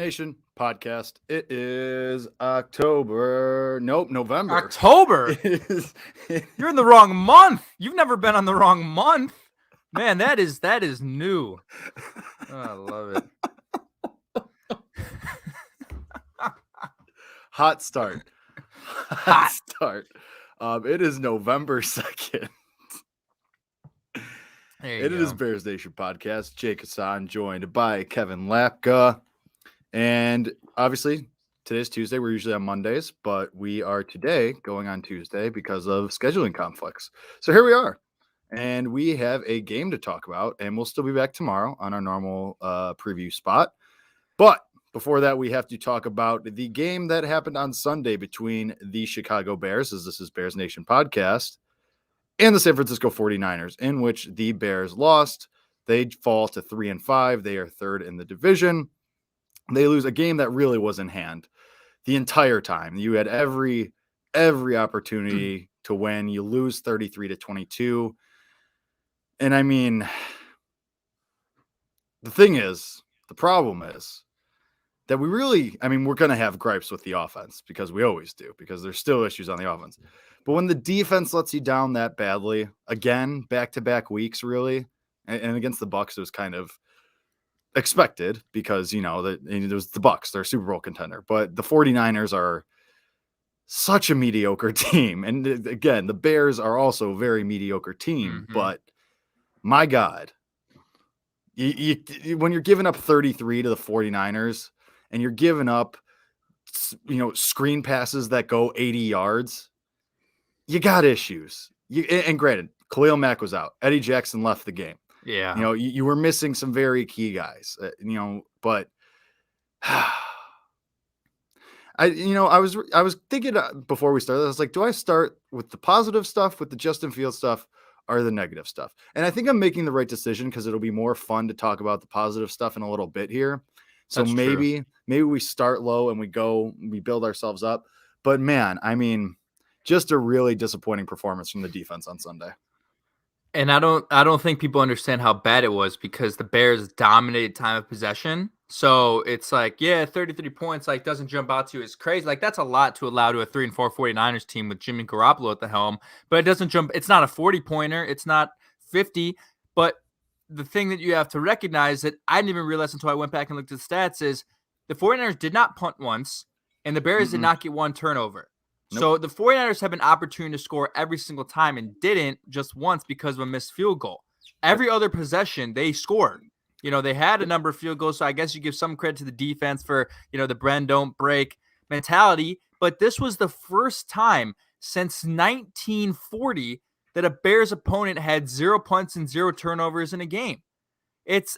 Nation podcast. It is November. October? It is, You're in the wrong month. You've never been on the wrong month. Man, that is new. Oh, I love it. Hot start. Hot start. It is November 2nd. It is Bears Nation podcast. Jake Hassan joined by Kevin Lapka. And obviously, today's Tuesday. We're usually on Mondays, but we are today going on Tuesday because of scheduling conflicts. So here we are. And we have a game to talk about, and we'll still be back tomorrow on our normal preview spot. But before that, we have to talk about the game that happened on Sunday between the Chicago Bears, as this is Bears Nation podcast, and the San Francisco 49ers, in which the Bears lost. They fall to 3-5. They are third in the division. They lose a game that really was in hand the entire time. You had every opportunity to win. You lose 33-22. And I mean, the problem is that we're going to have gripes with the offense because we always do, because there's still issues on the offense. But when the defense lets you down that badly, again, back-to-back weeks, really, and against the Bucs, it was kind of expected because, it was the Bucs, they're a Super Bowl contender. But the 49ers are such a mediocre team. And again, the Bears are also a very mediocre team. Mm-hmm. But my God, when you're giving up 33 to the 49ers and you're giving up, screen passes that go 80 yards, you got issues. And granted, Khalil Mack was out. Eddie Jackson left the game. Yeah. You were missing some very key guys, but I was thinking before we started, I was like, do I start with the positive stuff, with the Justin Fields stuff, or the negative stuff? And I think I'm making the right decision because it'll be more fun to talk about the positive stuff in a little bit here. So maybe we start low and we build ourselves up. But man, I mean, just a really disappointing performance from the defense on Sunday. And I don't think people understand how bad it was because the Bears dominated time of possession. So it's like, 33 points, doesn't jump out to you. It's crazy. That's a lot to allow to a 3-4 49ers team with Jimmy Garoppolo at the helm, but it doesn't jump. It's not a 40-pointer. It's not 50. But the thing that you have to recognize that I didn't even realize until I went back and looked at the stats is the 49ers did not punt once and the Bears did not get one turnover. Nope. So the 49ers have an opportunity to score every single time and didn't just once because of a missed field goal. Every other possession, they scored. They had a number of field goals, so I guess you give some credit to the defense for, the Bren don't break mentality. But this was the first time since 1940 that a Bears opponent had 0 punts and 0 turnovers in a game. It's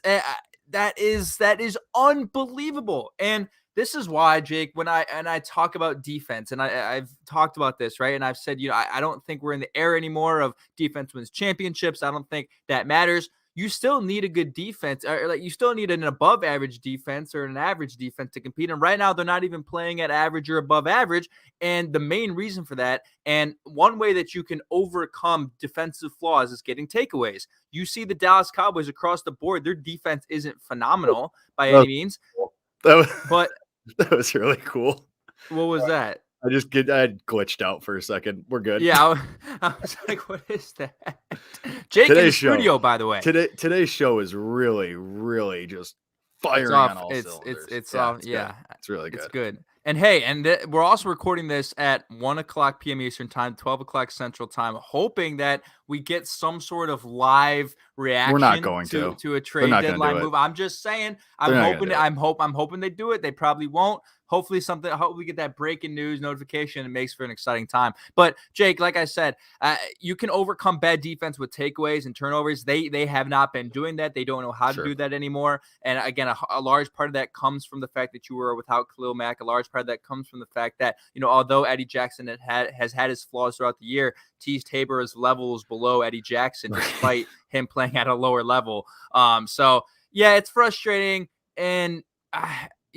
that is unbelievable. And this is why, Jake, when I talk about defense, and I've talked about this, right? And I've said, I don't think we're in the era anymore of defense wins championships. I don't think that matters. You still need a good defense, or you still need an above average defense or an average defense to compete. And right now, they're not even playing at average or above average. And the main reason for that, and one way that you can overcome defensive flaws, is getting takeaways. You see the Dallas Cowboys across the board; their defense isn't phenomenal by any means, but that was really cool. What was that? I glitched out for a second. We're good. Yeah, I was like, what is that? Jake in the studio, by the way. Today's show is really, really just firing on all cylinders. It's really good. It's good. And hey, we're also recording this at 1:00 p.m. Eastern time, 12:00 Central time, hoping that we get some sort of live reaction. We're not going to a trade deadline move. I'm just saying. I'm hoping they do it. They probably won't. Hopefully we get that breaking news notification. It makes for an exciting time. But Jake, like I said, you can overcome bad defense with takeaways and turnovers. They have not been doing that. They don't know how to do that anymore. And again, a large part of that comes from the fact that you were without Khalil Mack. A large part of that comes from the fact that, although Eddie Jackson has had his flaws throughout the year, Teez Tabor's levels below Eddie Jackson, despite him playing at a lower level. So yeah, it's frustrating. And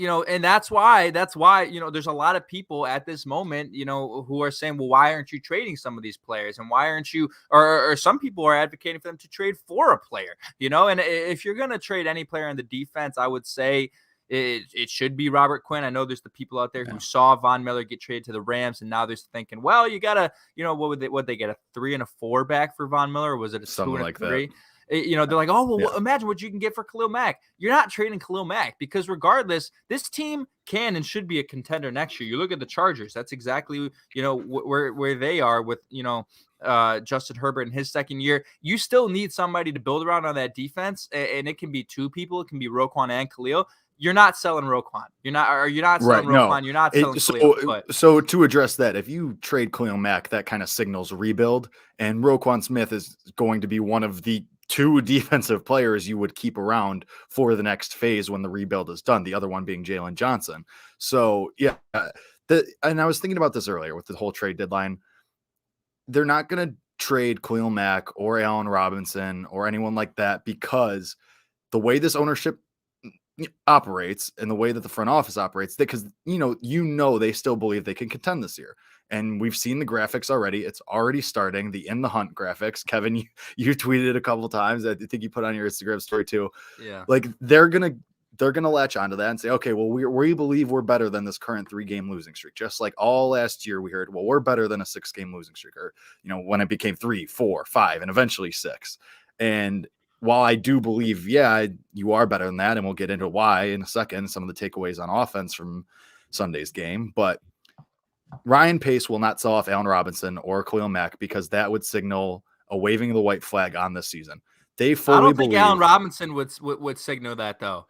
and that's why, there's a lot of people at this moment, who are saying, well, why aren't you trading some of these players? And why aren't you, or some people are advocating for them to trade for a player, and if you're going to trade any player on the defense, I would say, it should be Robert Quinn. I know there's the people out there who saw Von Miller get traded to the Rams, and now they're thinking, well, you gotta, what they get, a 3 and a 4 back for Von Miller, or was it a Something 2 and like a 3? that. They're like, oh, well, imagine what you can get for Khalil Mack. You're not trading Khalil Mack, because regardless, this team can and should be a contender next year. You look at the Chargers. That's exactly, where they are with, Justin Herbert in his second year. You still need somebody to build around on that defense, and it can be two people. It can be Roquan and Khalil. You're not selling Roquan. You're not selling Roquan. No. You're not selling Khalil. So to address that, if you trade Khalil Mack, that kind of signals rebuild, and Roquan Smith is going to be one of the 2 defensive players you would keep around for the next phase when the rebuild is done, the other one being Jalen Johnson. So, and I was thinking about this earlier with the whole trade deadline. They're not going to trade Khalil Mack or Allen Robinson or anyone like that, because the way this ownership operates and the way that the front office operates, because they still believe they can contend this year. And we've seen the graphics already. It's already starting, the In the Hunt graphics. Kevin, you tweeted it a couple of times. I think you put on your Instagram story too. Yeah. Like they're gonna latch onto that and say, okay, well, we believe we're better than this current 3-game losing streak. Just like all last year we heard, well, we're better than a 6-game losing streak, or when it became 3, 4, 5, and eventually 6. And while I do believe, you are better than that, and we'll get into why in a second, some of the takeaways on offense from Sunday's game, but Ryan Pace will not sell off Allen Robinson or Khalil Mack, because that would signal a waving of the white flag on this season. They fully I don't think Allen Robinson would signal that, though.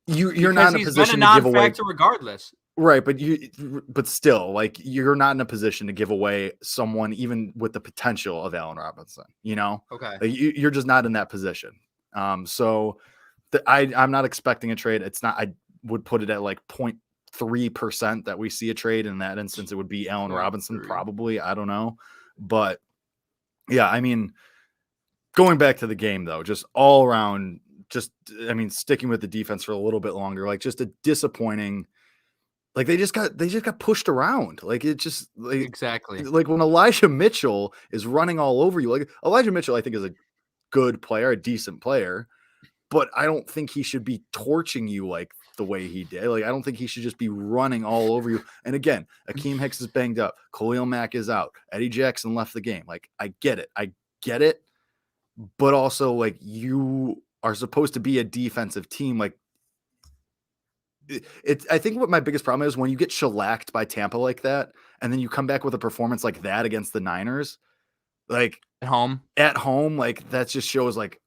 You're not in a position to give away, regardless. Right, but still, like, you're not in a position to give away someone even with the potential of Allen Robinson. Okay, like, you're just not in that position. I'm not expecting a trade. It's not. I would put it at like 0.3% that we see a trade. In that instance, it would be Allen Robinson, probably. I don't know, but yeah, I mean, going back to the game though, just all around, sticking with the defense for a little bit longer, like just a disappointing. Like they just got pushed around. Like it just like exactly like when Elijah Mitchell is running all over you. Like Elijah Mitchell, I think, is a good player, a decent player, but I don't think he should be torching you like the way he did. Like I don't think he should just be running all over you. And again, Akeem Hicks is banged up. Khalil Mack is out. Eddie Jackson left the game. Like I get it, but also like you are supposed to be a defensive team. Like I think what my biggest problem is when you get shellacked by Tampa like that, and then you come back with a performance like that against the Niners, like at home, like that just shows, like,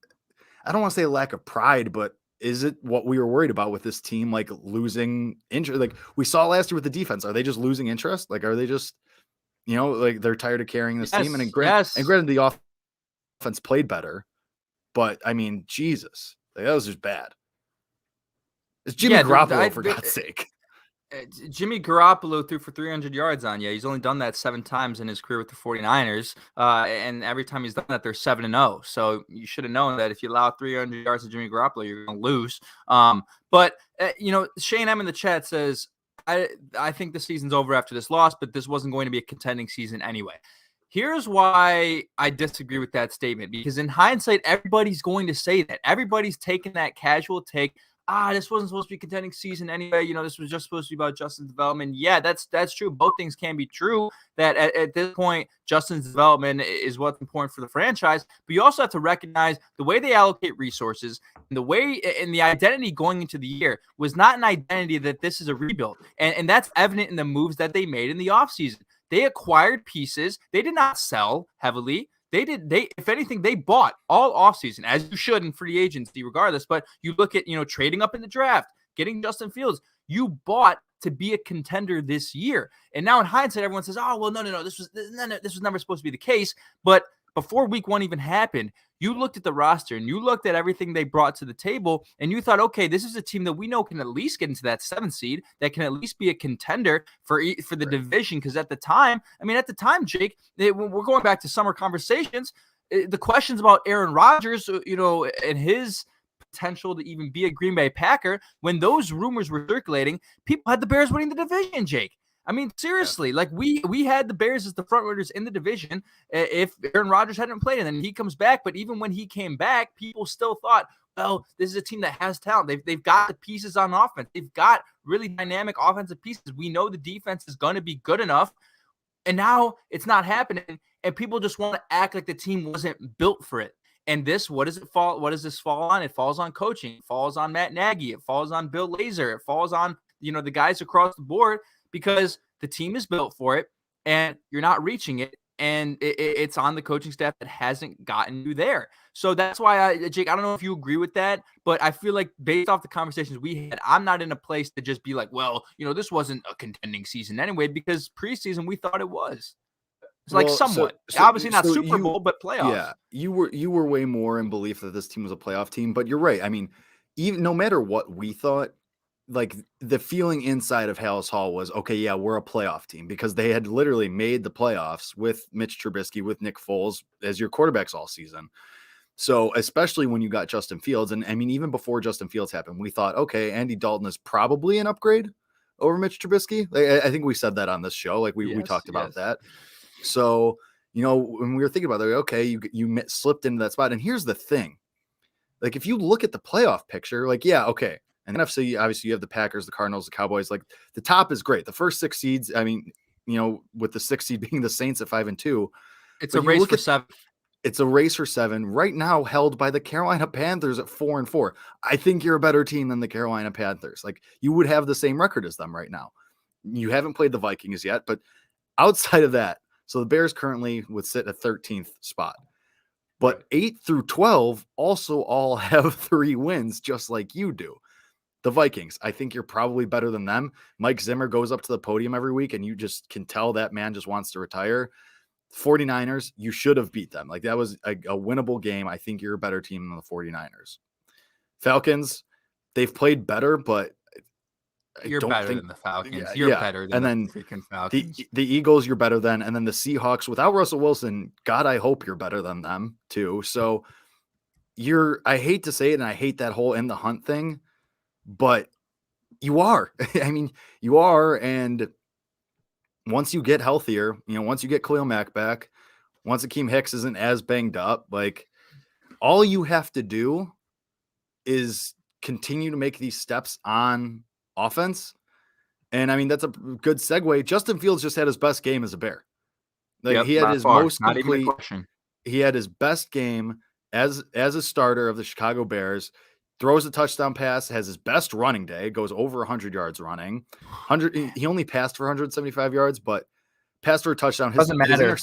I don't want to say a lack of pride, but is it what we were worried about with this team, like losing interest? Like we saw last year with the defense, are they just losing interest? Like, are they just, like they're tired of carrying this team? And granted, the offense played better, but I mean, Jesus, like, that was just bad. It's Jimmy Garoppolo, for God's sake. Jimmy Garoppolo threw for 300 yards on you. He's only done that 7 times in his career with the 49ers. And every time he's done that, they're 7-0. So you should have known that if you allow 300 yards to Jimmy Garoppolo, you're going to lose. But Shane M in the chat says, I think the season's over after this loss, but this wasn't going to be a contending season anyway. Here's why I disagree with that statement, because in hindsight, everybody's going to say that. Everybody's taking that casual take. This wasn't supposed to be a contending season anyway. This was just supposed to be about Justin's development. Yeah, that's true. Both things can be true, that at this point, Justin's development is what's important for the franchise. But you also have to recognize the way they allocate resources and the way and the identity going into the year was not an identity that this is a rebuild. And that's evident in the moves that they made in the offseason. They acquired pieces. They did not sell heavily. If anything, they bought all offseason, as you should in free agency, regardless. But you look at, trading up in the draft, getting Justin Fields, you bought to be a contender this year. And now in hindsight, everyone says, oh, well, no, this was never supposed to be the case. But before week 1 even happened, you looked at the roster and you looked at everything they brought to the table and you thought, okay, this is a team that we know can at least get into that 7th seed, that can at least be a contender for the division. Because at the time, Jake, we're going back to summer conversations. The questions about Aaron Rodgers, and his potential to even be a Green Bay Packer, when those rumors were circulating, people had the Bears winning the division, Jake. I mean, seriously, like we had the Bears as the front runners in the division if Aaron Rodgers hadn't played, and then he comes back. But even when he came back, people still thought, well, this is a team that has talent. They've got the pieces on offense. They've got really dynamic offensive pieces. We know the defense is going to be good enough. And now it's not happening. And people just want to act like the team wasn't built for it. And what does this fall on? It falls on coaching. It falls on Matt Nagy. It falls on Bill Lazor. It falls on, the guys across the board, because the team is built for it and you're not reaching it. And it's on the coaching staff that hasn't gotten you there. So that's why, Jake, I don't know if you agree with that, but I feel like based off the conversations we had, I'm not in a place to just be like, well, this wasn't a contending season anyway, because preseason we thought it was. It's like somewhat. Obviously not Super Bowl, but playoffs. Yeah, you were way more in belief that this team was a playoff team, but you're right. I mean, even no matter what we thought, like the feeling inside of Hallis Hall was, okay, yeah, we're a playoff team, because they had literally made the playoffs with Mitch Trubisky, with Nick Foles as your quarterbacks all season. So especially when you got Justin Fields, and I mean, even before Justin Fields happened, we thought, okay, Andy Dalton is probably an upgrade over Mitch Trubisky. Like, I think we said that on this show. Like we talked about that. So, when we were thinking about that, okay, you slipped into that spot. And here's the thing. Like, if you look at the playoff picture, like, yeah, okay. And NFC, obviously you have the Packers, the Cardinals, the Cowboys. Like, the top is great. The first 6 seeds, I mean, with the 6th seed being the Saints at 5-2. It's a race for 7. It's a race for 7 right now, held by the Carolina Panthers at 4-4. I think you're a better team than the Carolina Panthers. Like, you would have the same record as them right now. You haven't played the Vikings yet, but outside of that, so the Bears currently would sit at 13th spot, but 8 through 12 also all have 3 wins, just like you do. The Vikings, I think you're probably better than them. Mike Zimmer goes up to the podium every week, and you just can tell that man just wants to retire. 49ers, you should have beat them. Like, that was a winnable game. I think you're a better team than the 49ers. Falcons, they've played better, but you're better than the Falcons. You're better than the freaking Falcons. The Eagles, you're better than, and then the Seahawks, without Russell Wilson, God, I hope you're better than them too. So I hate to say it, and I hate that whole in the hunt thing, but you are. I mean, you are, and once you get healthier, once you get Khalil Mack back, once Akeem Hicks isn't as banged up, like, all you have to do is continue to make these steps on offense. And I mean, that's a good segue. Justin Fields just had his best game as a Bear. Like, he had his most complete, he had his best game as a starter of the Chicago Bears, throws a touchdown pass, has his best running day, goes over 100 yards running. He only passed for 175 yards, but passed for a touchdown. Doesn't matter.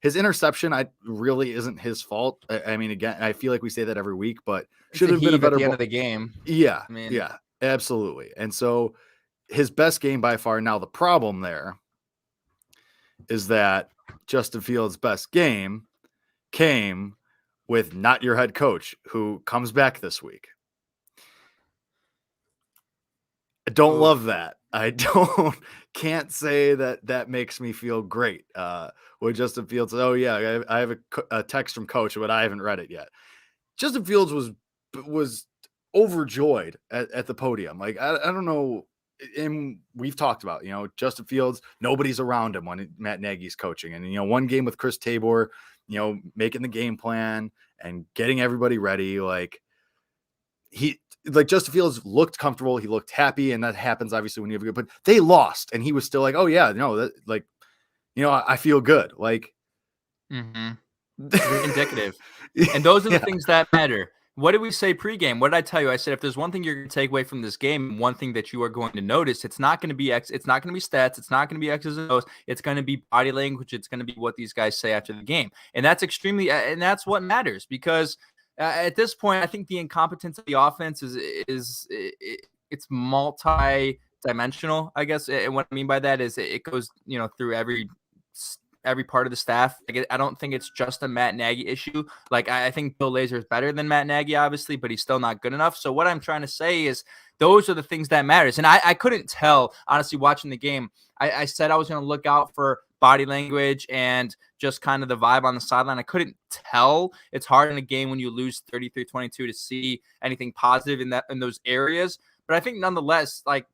His interception, really isn't his fault. I mean, again, I feel like we say that every week, but should have been a better at the end of the game. Yeah, yeah, absolutely. And so his best game by far. Now, the problem there is that Justin Fields' best game came with not your head coach, who comes back this week. I don't love that. Can't say that makes me feel great. When Justin Fields says, oh yeah, I have a text from coach, but I haven't read it yet. Justin Fields was overjoyed at the podium. Like, I don't know. And we've talked about, Justin Fields, nobody's around him when Matt Nagy's coaching. And, one game with Chris Tabor, making the game plan and getting everybody ready. Like, Justin Fields looked comfortable. He looked happy. And that happens obviously when you have a good, but they lost. And he was still like, oh yeah, no, that, like, I feel good. Like, indicative. And those are the things that matter. What did we say pregame? What did I tell you? I said, if there's one thing you're going to take away from this game, one thing that you are going to notice, it's not going to be it's not going to be stats. It's not going to be X's and O's. It's going to be body language. It's going to be what these guys say after the game. And that's and that's what matters, because at this point, I think the incompetence of the offense is it's multi-dimensional, I guess. And what I mean by that is it goes, through every part of the staff. Like, I don't think it's just a Matt Nagy issue. Like, I think Bill Lazor is better than Matt Nagy, obviously, but he's still not good enough. So what I'm trying to say is those are the things that matters. And I couldn't tell, honestly, watching the game. I said I was going to look out for body language and just kind of the vibe on the sideline. I couldn't tell. It's hard in a game when you lose 33-22 to see anything positive in those areas. But I think nonetheless, like,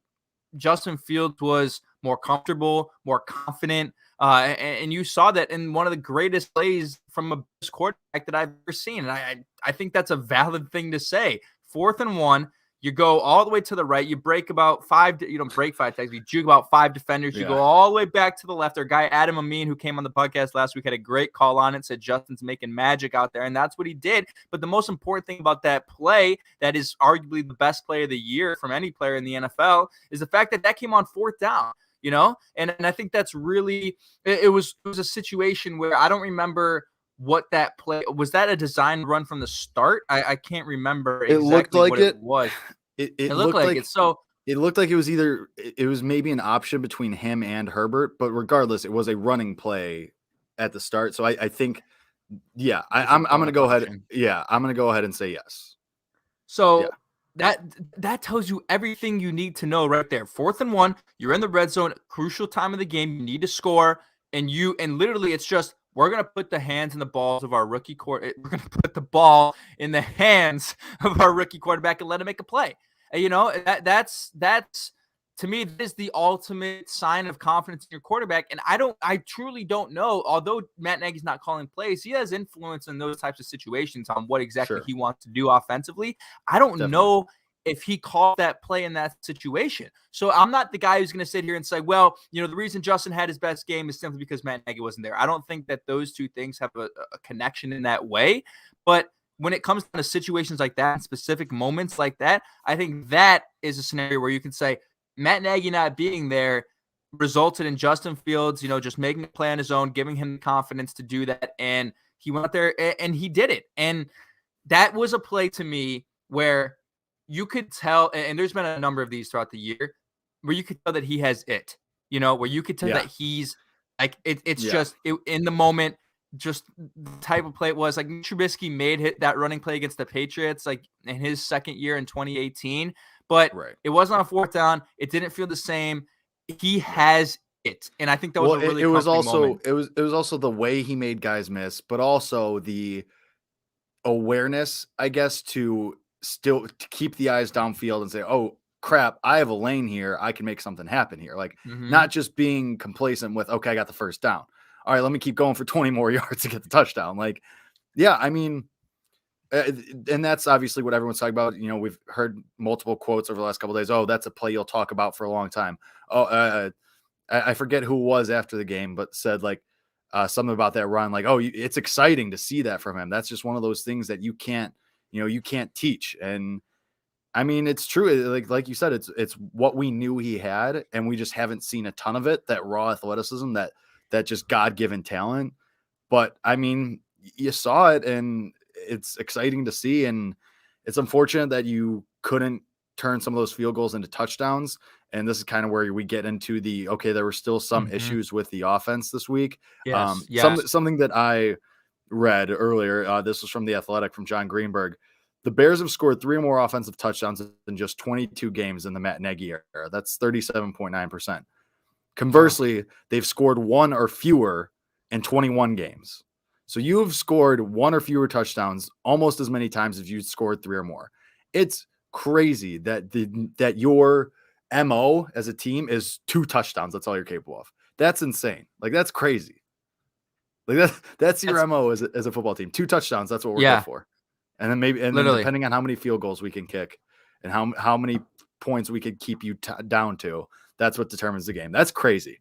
Justin Fields was more comfortable, more confident. And you saw that in one of the greatest plays from a quarterback that I've ever seen. And I think that's a valid thing to say. 4th and 1. You go all the way to the right. You break about 5. You don't break 5 tags. You juke about 5 defenders. You go all the way back to the left. Our guy Adam Amin, who came on the podcast last week, had a great call on it. Said Justin's making magic out there, and that's what he did. But the most important thing about that play, that is arguably the best play of the year from any player in the NFL, is the fact that came on 4th down. And I think that's really it was a situation where I don't remember what that play was. That a design run from the start? I can't remember exactly what it was. It looked like it. So it looked like it was maybe an option between him and Herbert, but regardless, it was a running play at the start. So I think, I'm going to go ahead. I'm going to go ahead and say yes. So that tells you everything you need to know right there. 4th and 1, you're in the red zone, crucial time of the game. You need to score, and literally it's just, we're going to put the hands in the balls of our rookie quarterback. We're going to put the ball in the hands of our rookie quarterback and let him make a play. And, that's to me, that is the ultimate sign of confidence in your quarterback. And I truly don't know, although Matt Nagy's not calling plays, he has influence in those types of situations on what exactly he wants to do offensively. I don't know if he called that play in that situation. So I'm not the guy who's going to sit here and say, well, the reason Justin had his best game is simply because Matt Nagy wasn't there. I don't think that those two things have a connection in that way. But when it comes to situations like that, specific moments like that, I think that is a scenario where you can say Matt Nagy not being there resulted in Justin Fields, just making a play on his own, giving him the confidence to do that. And he went out there and he did it. And that was a play to me where you could tell, and there's been a number of these throughout the year, where you could tell that he has it, where you could tell that he's like, it's just in the moment, just the type of play it was. Like Trubisky made that running play against the Patriots, like in his second year in 2018, but it wasn't on 4th down. It didn't feel the same. He has it. And I think that was a really moment. It was also the way he made guys miss, but also the awareness, I guess, to keep the eyes downfield and say, oh crap, I have a lane here. I can make something happen here. Like not just being complacent with, okay, I got the 1st down. All right, let me keep going for 20 more yards to get the touchdown. Like, I mean, and that's obviously what everyone's talking about. We've heard multiple quotes over the last couple of days. Oh, that's a play you'll talk about for a long time. Oh, I forget who it was after the game, but said like something about that run. Like, oh, it's exciting to see that from him. That's just one of those things that you can't teach. And I mean, it's true. Like you said, it's what we knew he had, and we just haven't seen a ton of it. That raw athleticism, that just God-given talent. But I mean, you saw it, and it's exciting to see. And it's unfortunate that you couldn't turn some of those field goals into touchdowns. And this is kind of where we get into there were still some issues with the offense this week. Something that I read earlier, this was from The Athletic, from John Greenberg. The Bears have scored 3 or more offensive touchdowns in just 22 games in the Matt Nagy era. That's 37.9%. Conversely, they've scored 1 or fewer in 21 games. So you have scored 1 or fewer touchdowns almost as many times as you've scored 3 or more. It's crazy that your MO as a team is 2 touchdowns. That's all you're capable of. That's insane. Like, that's crazy. Like that's your MO as a football team. 2 touchdowns. That's what we're good for. And then then depending on how many field goals we can kick and how many points we could keep you down to, that's what determines the game. That's crazy.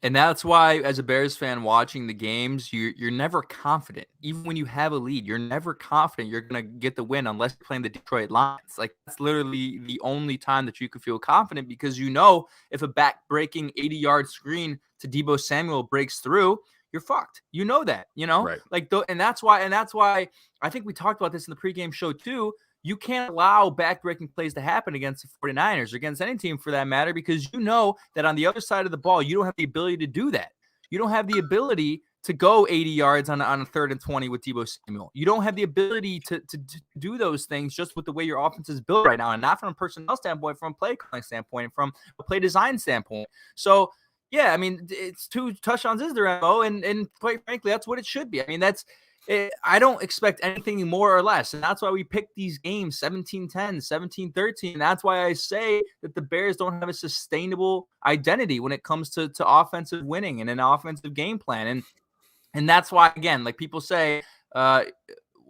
And that's why, as a Bears fan watching the games, you're never confident. Even when you have a lead, you're never confident you're going to get the win unless you're playing the Detroit Lions. Like, that's literally the only time that you could feel confident, because if a back-breaking 80-yard screen to Deebo Samuel breaks through, you're fucked. You know that, Right. And that's why I think we talked about this in the pregame show too. You can't allow back-breaking plays to happen against the 49ers or against any team for that matter, because that on the other side of the ball, you don't have the ability to do that. You don't have the ability to go 80 yards on a 3rd and 20 with Deebo Samuel. You don't have the ability to do those things just with the way your offense is built right now, and not from a personnel standpoint, from a play calling standpoint, from a play design standpoint. So, yeah, I mean, it's 2 touchdowns is their MO, and quite frankly, that's what it should be. I mean, I don't expect anything more or less. And that's why we picked these games 17-10, 17-13. That's why I say that the Bears don't have a sustainable identity when it comes to offensive winning and an offensive game plan. And that's why, again, like people say,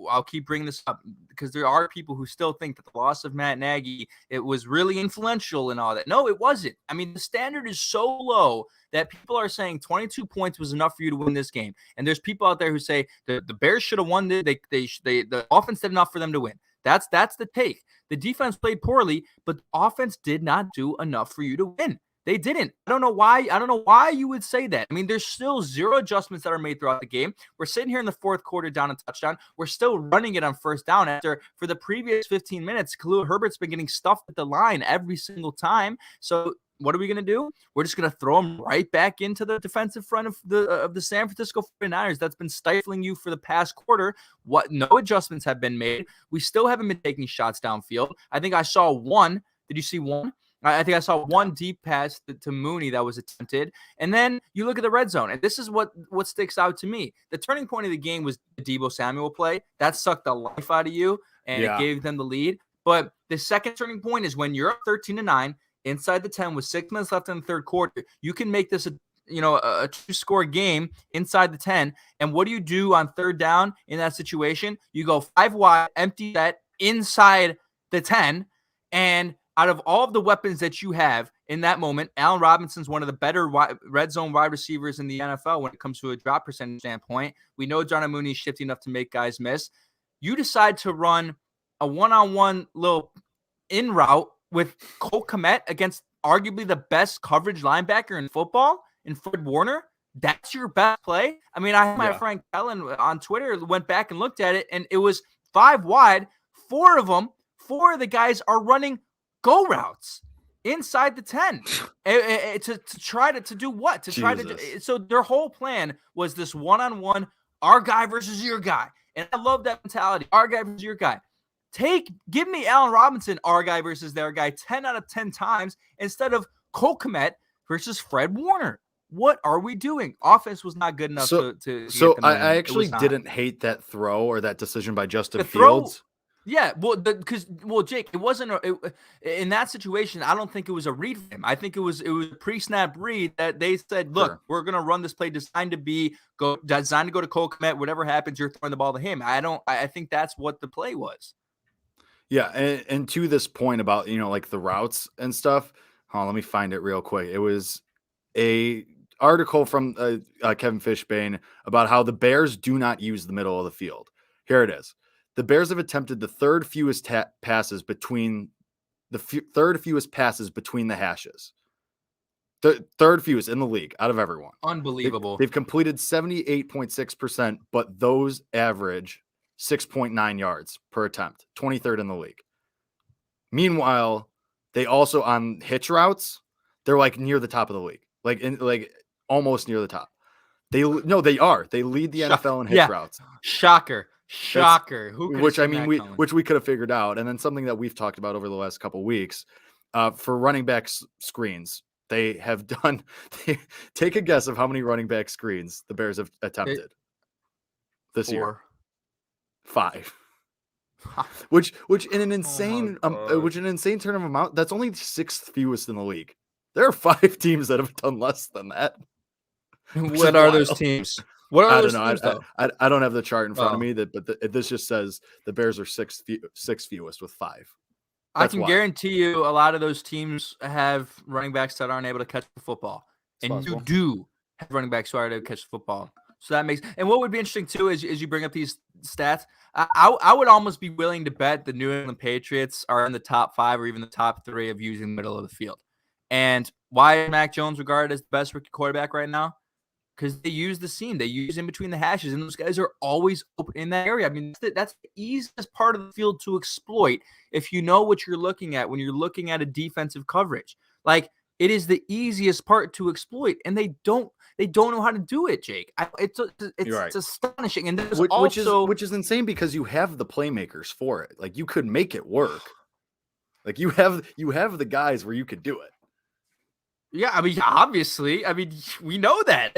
I'll keep bringing this up because there are people who still think that the loss of Matt Nagy, it was really influential and all that. No, it wasn't. I mean, the standard is so low that people are saying 22 points was enough for you to win this game. And there's people out there who say the Bears should have won. The offense did enough for them to win. That's the take. The defense played poorly, but the offense did not do enough for you to win. They didn't. I don't know why you would say that. I mean, there's still 0 adjustments that are made throughout the game. We're sitting here in the fourth quarter down a touchdown. We're still running it on first down after for the previous 15 minutes. Khalil Herbert's been getting stuffed at the line every single time. So what are we going to do? We're just going to throw him right back into the defensive front of the San Francisco 49ers. That's been stifling you for the past quarter. No adjustments have been made. We still haven't been taking shots downfield. I think I saw one. Did you see one? I think I saw one deep pass to Mooney that was attempted. And then you look at the red zone, and this is what sticks out to me. The turning point of the game was the Deebo Samuel play. That sucked the life out of you, and it gave them the lead. But the second turning point is when you're up 13-9, inside the 10 with 6 minutes left in the third quarter. You can make this a 2-score game inside the 10. And what do you do on third down in that situation? You go 5 wide, empty set inside the 10, and out of all of the weapons that you have in that moment, Allen Robinson's one of the better red zone wide receivers in the NFL when it comes to a drop percentage standpoint. We know John Mooney is shifty enough to make guys miss. You decide to run a one-on-one little in route with Cole Kmet against arguably the best coverage linebacker in football, in Fred Warner. That's your best play? I mean, I had my friend Kellen on Twitter went back and looked at it, and it was 5 wide. 4 of the guys are running go routes inside the 10 to try to do what? So their whole plan was this one-on-one, our guy versus your guy. And I love that mentality. Our guy versus your guy. Give me Allen Robinson, our guy versus their guy 10 out of 10 times instead of Cole Kmet versus Fred Warner. What are we doing? Offense was not good enough to So I actually didn't hate that throw or that decision by Justin Fields. Yeah, Jake, it wasn't in that situation. I don't think it was a read for him. I think it was a pre-snap read that they said, "Look, we're gonna run this play designed to go to Cole Kmet. Whatever happens, you're throwing the ball to him." I think that's what the play was. Yeah, and to this point about like the routes and stuff. Let me find it real quick. It was a article from Kevin Fishbane about how the Bears do not use the middle of the field. Here it is. The Bears have attempted the third fewest passes between the hashes. The third fewest in the league out of everyone. Unbelievable. They've completed 78.6%, but those average 6.9 yards per attempt, 23rd in the league. Meanwhile, they also on hitch routes, they're like near the top of the league, like almost near the top. They are. They lead the NFL in hitch routes. Shocker. Which we could have figured out. And then something that we've talked about over the last couple of weeks for running back screens, they have done. Take a guess of how many running back screens the Bears have attempted this year. 5. which in an insane turn of amount, that's only the 6th fewest in the league. There are 5 teams that have done less than that. What are those teams? What are those teams, though? I don't have the chart in front of me, this just says the Bears are 6th fewest with 5. I can guarantee you a lot of those teams have running backs that aren't able to catch the football. You do have running backs who are able to catch the football. So that makes – and what would be interesting, too, as you bring up these stats, I would almost be willing to bet the New England Patriots are in the top 5 or even the top 3 of using the middle of the field. And why is Mac Jones regarded as the best rookie quarterback right now? Because they use the seam. They use in between the hashes, and those guys are always open in that area. I mean, that's the easiest part of the field to exploit if you know what you're looking at when you're looking at a defensive coverage. Like, it is the easiest part to exploit, and they don't know how to do it, Jake. It's right. astonishing. And there's which is insane because you have the playmakers for it. Like, you could make it work. Like, you have the guys where you could do it. Yeah, I mean, obviously. I mean, we know that.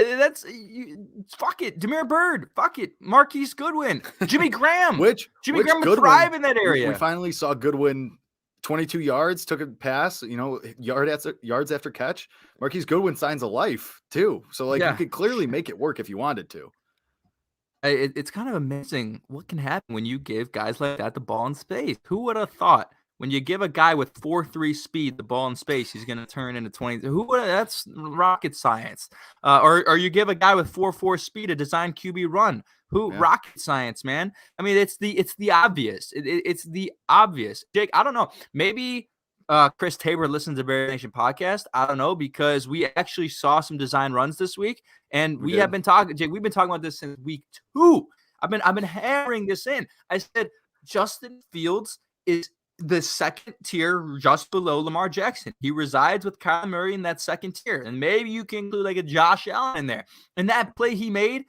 Fuck it. Demir Bird. Fuck it. Marquise Goodwin. Jimmy Graham. Jimmy Graham would thrive in that area. We finally saw Goodwin 22 yards, took a pass, yards after catch. Marquise Goodwin signs a life, too. So, you could clearly make it work if you wanted to. It's kind of amazing what can happen when you give guys like that the ball in space. Who would have thought when you give a guy with 4.3 speed the ball in space, he's going to turn into 20? Who would? That's rocket science. Or you give a guy with 4.4 speed a design QB run. Who? Yeah. Rocket science, man. I mean, it's the obvious. It's the obvious. Jake, I don't know. Maybe Chris Tabor listens to Bear Nation podcast. I don't know, because we actually saw some design runs this week. And we have been talking, Jake, we've been talking about this since week 2. I've been hammering this in. I said Justin Fields is the second tier just below Lamar Jackson. He resides with Kyler Murray in that second tier. And maybe you can include like a Josh Allen in there. And that play he made,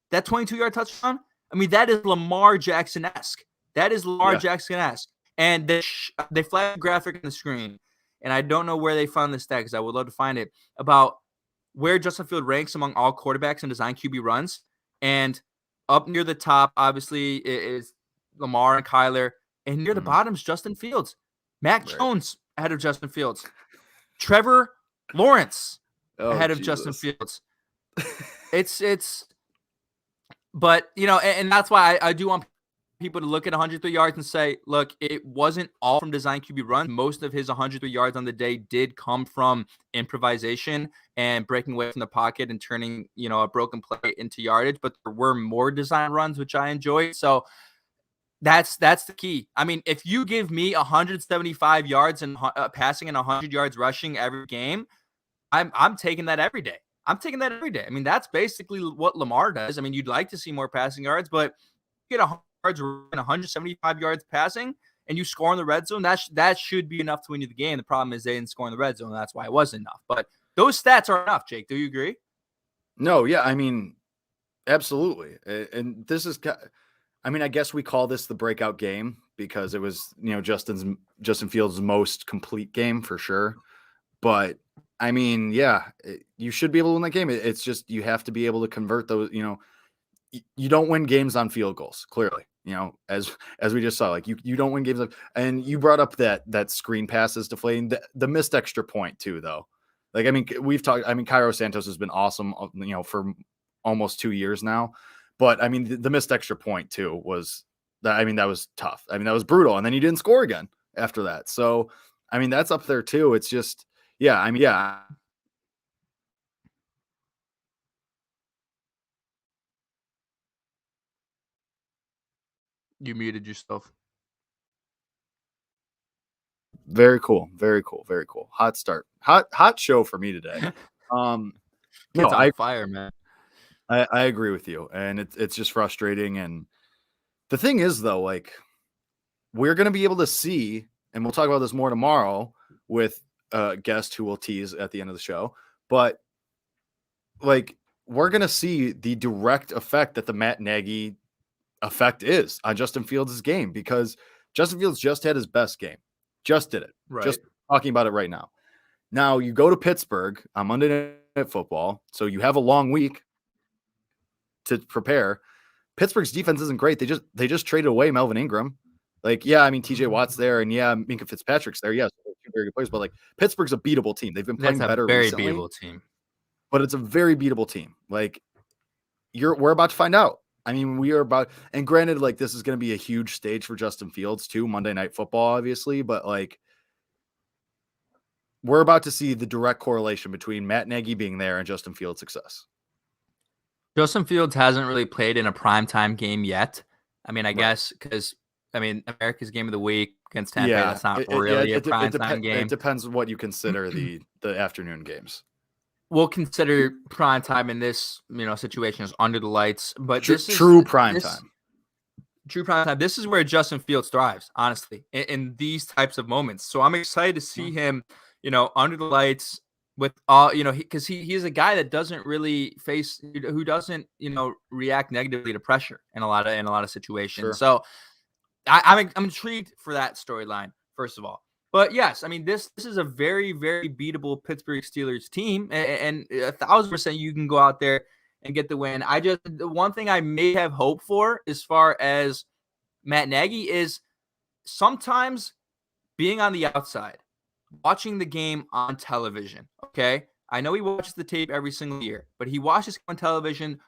that 22-yard touchdown, I mean, that is Lamar Jackson-esque. That is Lamar Jackson-esque. And they flagged a graphic on the screen. And I don't know where they found this stat, because I would love to find it, about where Justin Field ranks among all quarterbacks in design QB runs. And up near the top, obviously, is Lamar and Kyler. And near the bottom is Justin Fields. Mac Jones ahead of Justin Fields. Trevor Lawrence ahead of Justin Fields. But, you know, and that's why I do want people to look at 103 yards and say, look, it wasn't all from design QB runs. Most of his 103 yards on the day did come from improvisation and breaking away from the pocket and turning, you know, a broken play into yardage. But there were more design runs, which I enjoyed. So that's the key. I mean, if you give me 175 yards and passing and 100 yards rushing every game, I'm taking that every day. I'm taking that every day. I mean, that's basically what Lamar does. I mean, you'd like to see more passing yards, but you get 100 yards and 175 yards passing and you score in the red zone, that should be enough to win you the game. The problem is they didn't score in the red zone. That's why it wasn't enough. But those stats are enough, Jake. Do you agree? No, yeah, I mean, absolutely. And this is, I mean, I guess we call this the breakout game because it was, you know, Justin Fields' most complete game for sure. But I mean, yeah, you should be able to win that game. It's just you have to be able to convert those. You know, you don't win games on field goals. Clearly, you know, as we just saw, like you don't win games. And you brought up that screen passes deflating, the missed extra point too, though. Like, I mean, we've talked. I mean, Cairo Santos has been awesome, you know, for almost 2 years now. But I mean, the missed extra point too was that. I mean, that was tough. I mean, that was brutal. And then you didn't score again after that. So, I mean, that's up there too. It's just. Yeah, I mean, yeah. You muted yourself. Very cool. Very cool. Very cool. Hot start. Hot show for me today. It's on fire, man. I agree with you. And it's just frustrating. And the thing is, though, like, we're going to be able to see, and we'll talk about this more tomorrow with a guest who will tease at the end of the show, but like, we're going to see the direct effect that the Matt Nagy effect is on Justin Fields' game, because Justin Fields just had his best game. Just did it. Right. Just talking about it right now. Now you go to Pittsburgh on Monday Night Football, so you have a long week to prepare. Pittsburgh's defense isn't great. They just traded away Melvin Ingram. Like, yeah, I mean, TJ Watt's there, and yeah, Minkah Fitzpatrick's there. Yes, two very good players, but like, Pittsburgh's a beatable team. They've been playing better recently. Very beatable team. But it's a very beatable team. Like, we're about to find out. I mean, we are about, and granted, like, this is going to be a huge stage for Justin Fields too, Monday Night Football, obviously, but like, we're about to see the direct correlation between Matt Nagy being there and Justin Fields' success. Justin Fields hasn't really played in a primetime game yet. I mean, I guess because, I mean, America's Game of the Week against Tampa, that's not really a primetime game. It depends what you consider the afternoon games. We'll consider primetime in this, you know, situation as under the lights, but this is true primetime. True primetime. This is where Justin Fields thrives, honestly, in these types of moments. So I'm excited to see him, you know, under the lights with all, you know, because he's a guy that doesn't really who doesn't, you know, react negatively to pressure in a lot of situations. Sure. So I'm intrigued for that storyline, first of all. But yes, I mean, this is a very, very beatable Pittsburgh Steelers team, and 1,000% you can go out there and get the win. The one thing I may have hope for as far as Matt Nagy is sometimes being on the outside, watching the game on television. Okay, I know he watches the tape every single year, but he watches on television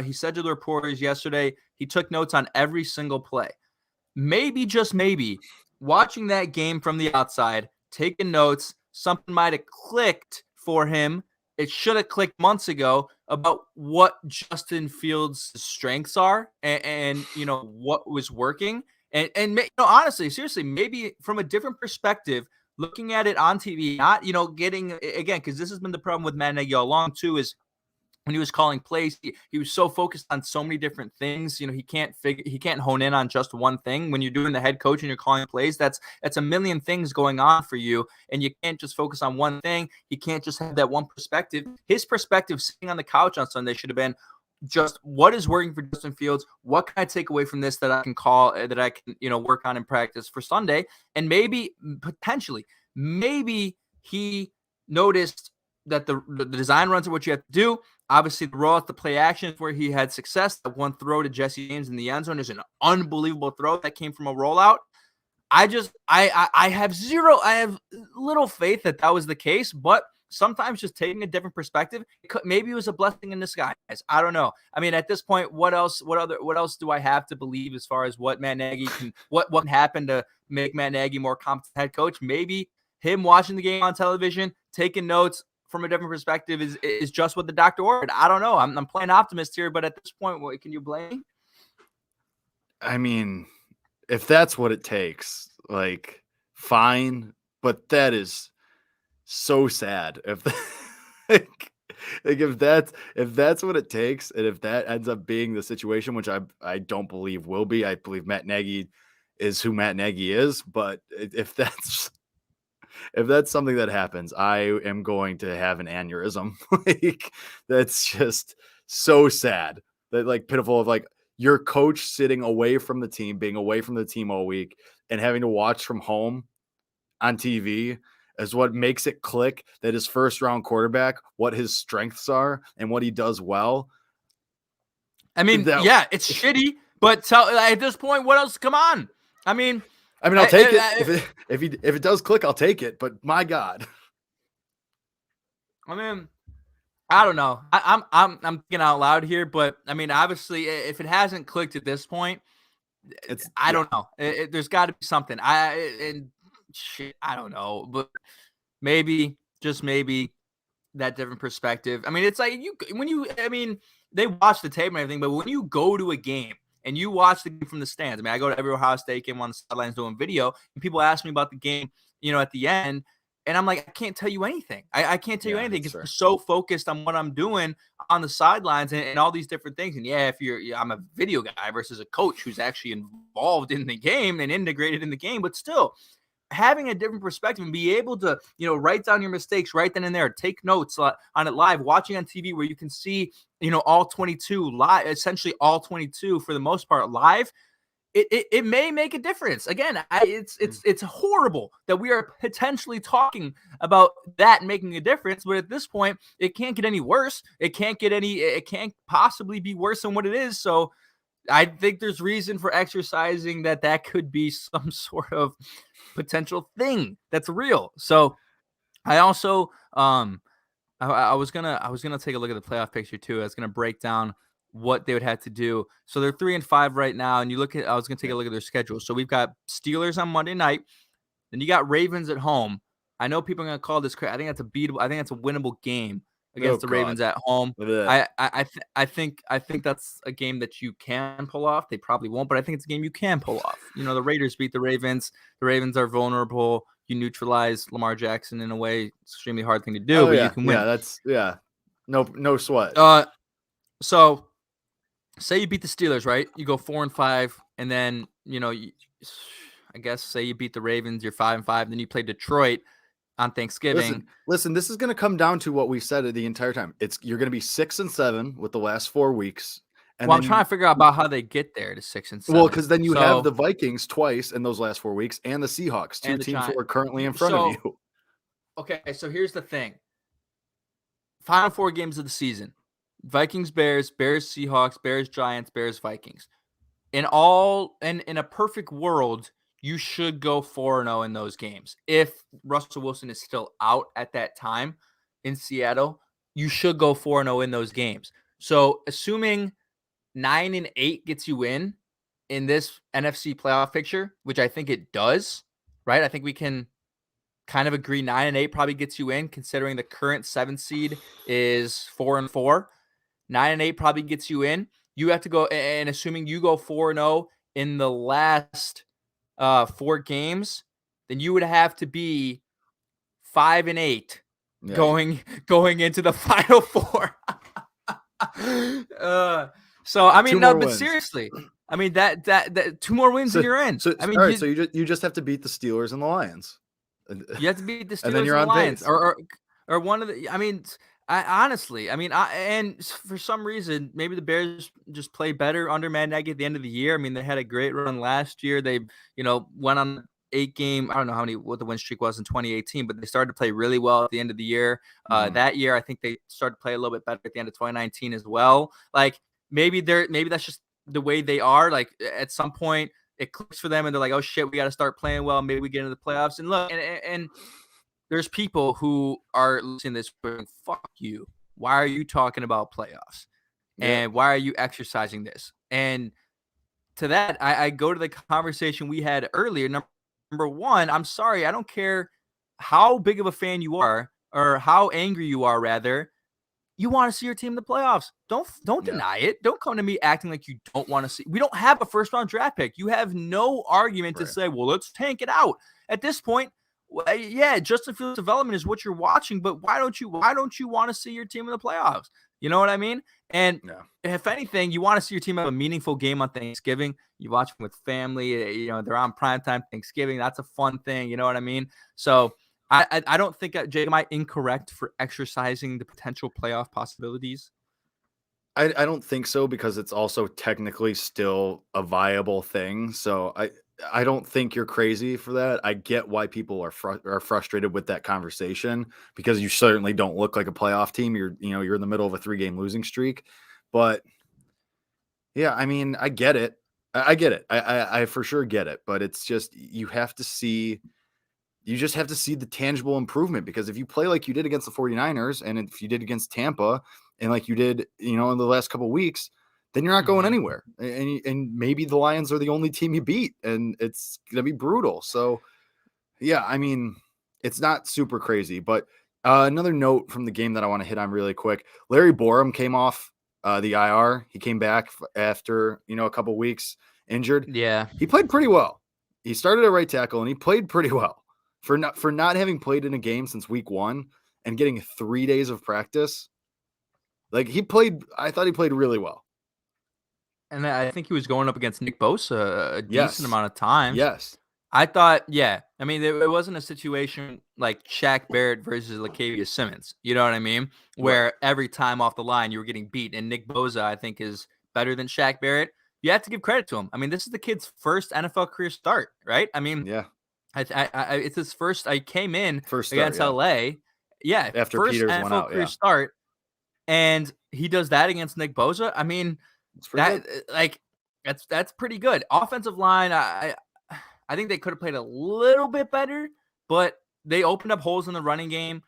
he said to the reporters yesterday, he took notes on every single play. Maybe, just maybe, watching that game from the outside, taking notes, something might have clicked for him. It should have clicked months ago about what Justin Fields' strengths are and what was working. And honestly, seriously, maybe from a different perspective, looking at it on TV, not, getting, again, because this has been the problem with Matt Nagy all along too, is when he was calling plays, he was so focused on so many different things. He can't hone in on just one thing. When you're doing the head coach and you're calling plays, that's a million things going on for you, and you can't just focus on one thing. He can't just have that one perspective. His perspective sitting on the couch on Sunday should have been just what is working for Justin Fields. What can I take away from this that I can work on in practice for Sunday? And maybe he noticed that the design runs are what you have to do. Obviously, the roll out the play action where he had success. That one throw to Jesse James in the end zone is an unbelievable throw that came from a rollout. I have little faith that was the case, but sometimes just taking a different perspective, maybe it was a blessing in disguise. I don't know. I mean, at this point, what else do I have to believe as far as what Matt Nagy what happened to make Matt Nagy more competent head coach? Maybe him watching the game on television, taking notes from a different perspective is just what the doctor ordered. I don't know. I'm playing optimist here, but at this point, what can you blame? I mean, if that's what it takes, fine, but that is so sad. If if that's what it takes, and if that ends up being the situation, which I don't believe will be, I believe Matt Nagy is who Matt Nagy is. But if that's something that happens, I am going to have an aneurysm. That's just so sad. That pitiful of your coach sitting away from the team, being away from the team all week, and having to watch from home on TV is what makes it click that his first round quarterback, what his strengths are and what he does well. I mean, it's shitty, but at this point, what else? Come on. I mean, I'll take it. If it does click, I'll take it. But my God. I mean, I don't know. I'm thinking out loud here, but I mean, obviously, if it hasn't clicked at this point, I don't know. There's got to be something. I don't know, but maybe, just maybe, that different perspective. I mean, it's like they watch the tape and everything, but when you go to a game and you watch the game from the stands, I mean, I go to every Ohio State game on the sidelines doing video, and people ask me about the game, at the end, and I'm like, I can't tell you anything. I can't tell you anything because I'm so focused on what I'm doing on the sidelines and all these different things. And I'm a video guy versus a coach who's actually involved in the game and integrated in the game, but still having a different perspective and be able to, write down your mistakes right then and there, take notes on it live, watching on TV where you can see, all 22 live, essentially all 22 for the most part live. It may make a difference. Again, it's horrible that we are potentially talking about that making a difference, but at this point, it can't get any worse. It can't possibly be worse than what it is. So I think there's reason for exercising that could be some sort of potential thing that's real. So I also I was gonna take a look at the playoff picture too. I was gonna break down what they would have to do. So they're 3-5 right now, and I was gonna take a look at their schedule. So we've got Steelers on Monday night, then you got Ravens at home. I know people are gonna call this crazy. I think that's a winnable game against the Ravens at home. I think that's a game that you can pull off. They probably won't, but I think it's a game you can pull off. The Raiders beat the Ravens. The Ravens are vulnerable. You neutralize Lamar Jackson in a way. It's an extremely hard thing to do, but you can win. No sweat. So say you beat the Steelers, right? You go 4-5, and then I guess say you beat the Ravens, you're 5-5, then you play Detroit on Thanksgiving. Listen, this is going to come down to what we said the entire time. You're going to be 6-7 with the last 4 weeks. And I'm trying to figure out about how they get there to 6-7. Well, because then you have the Vikings twice in those last 4 weeks, and the Seahawks, two teams who are currently in front of you. Okay, so here's the thing. Final 4 games of the season: Vikings, Bears, Seahawks, Bears, Giants, Bears, Vikings. In a perfect world, you should go 4-0 in those games. If Russell Wilson is still out at that time in Seattle, you should go 4-0 in those games. So assuming 9-8 gets you in this NFC playoff picture, which I think it does, right? I think we can kind of agree 9-8 probably gets you in, considering the current 7 seed is 4-4. 9-8 probably gets you in. You have to go, and assuming you go 4-0 in the last 4 games, then you would have to be 5-8 going into the final 4. So I mean, no, but wins. Seriously, I mean that 2 more wins and you're in. I mean, all right, so you just have to beat the Steelers and the Lions. You have to beat the Steelers and the Lions, or one of the. I mean, honestly, I mean, and for some reason, maybe the Bears just play better under Matt Nagy at the end of the year. I mean, they had a great run last year. They, went on 8-game. I don't know what the win streak was in 2018, but they started to play really well at the end of the year. That year, I think they started to play a little bit better at the end of 2019 as well. Like maybe that's just the way they are. Like at some point, it clicks for them, and they're like, "Oh shit, we got to start playing well. Maybe we get into the playoffs." And look, and there's people who are listening to this going, "Fuck you! Why are you talking about playoffs? And why are you exercising this?" And to that, I go to the conversation we had earlier. Number one, I'm sorry, I don't care how big of a fan you are or how angry you are. Rather, you want to see your team in the playoffs. Don't deny it. Don't come to me acting like you don't want to see. We don't have a first-round draft pick. You have no argument to say, well, let's tank it out. At this point, yeah, Justin Fields' development is what you're watching, but why don't you want to see your team in the playoffs? You know what I mean? And if anything, you want to see your team have a meaningful game on Thanksgiving. You watch them with family. They're on primetime Thanksgiving. That's a fun thing. You know what I mean? So I don't think, Jake, am I incorrect for exercising the potential playoff possibilities? I don't think so, because it's also technically still a viable thing. So I don't think you're crazy for that. I get why people are frustrated with that conversation, because you certainly don't look like a playoff team. You're in the middle of a 3-game losing streak. But yeah, I mean, I get it. I get it. I for sure get it. But it's just, you just have to see the tangible improvement, because if you play like you did against the 49ers, and if you did against Tampa, and like you did, in the last couple of weeks, then you're not going anywhere. And maybe the Lions are the only team you beat, and it's going to be brutal. So, yeah, I mean, it's not super crazy. But another note from the game that I want to hit on really quick: Larry Boreham came off the IR. He came back after, a couple weeks injured. Yeah. He played pretty well. He started at right tackle, and he played pretty well. For not having played in a game since week 1 and getting 3 days of practice. Like, I thought he played really well. And I think he was going up against Nick Bosa a decent amount of times. Yes. I thought, I mean, it wasn't a situation like Shaq Barrett versus Latavius Simmons. You know what I mean? Where every time off the line you were getting beat. And Nick Bosa, I think, is better than Shaq Barrett. You have to give credit to him. I mean, this is the kid's first NFL career start, right? I mean, it's his first. I came in against LA. Yeah, after first Peters NFL went out, career start, and he does that against Nick Bosa. I mean, that's pretty good. Offensive line, I think they could have played a little bit better, but they opened up holes in the running game.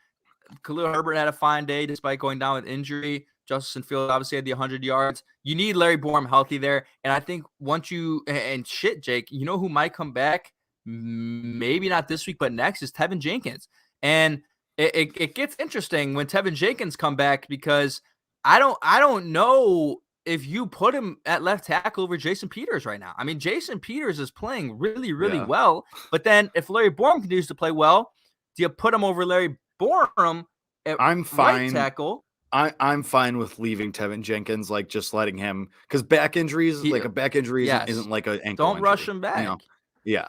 Khalil Herbert had a fine day despite going down with injury. Justin Fields obviously had the 100 yards. You need Larry Boreham healthy there, and I think once Jake, who might come back, maybe not this week, but next, is Tevin Jenkins. And it gets interesting when Tevin Jenkins come back, because I don't know if you put him at left tackle over Jason Peters right now. I mean, Jason Peters is playing really, really well. But then if Larry Boreham continues to play well, do you put him over Larry Boreham at right tackle? I'm fine with leaving Tevin Jenkins, like just letting him, because back injuries, like a back injury isn't like an ankle Don't injury, rush him back. Yeah.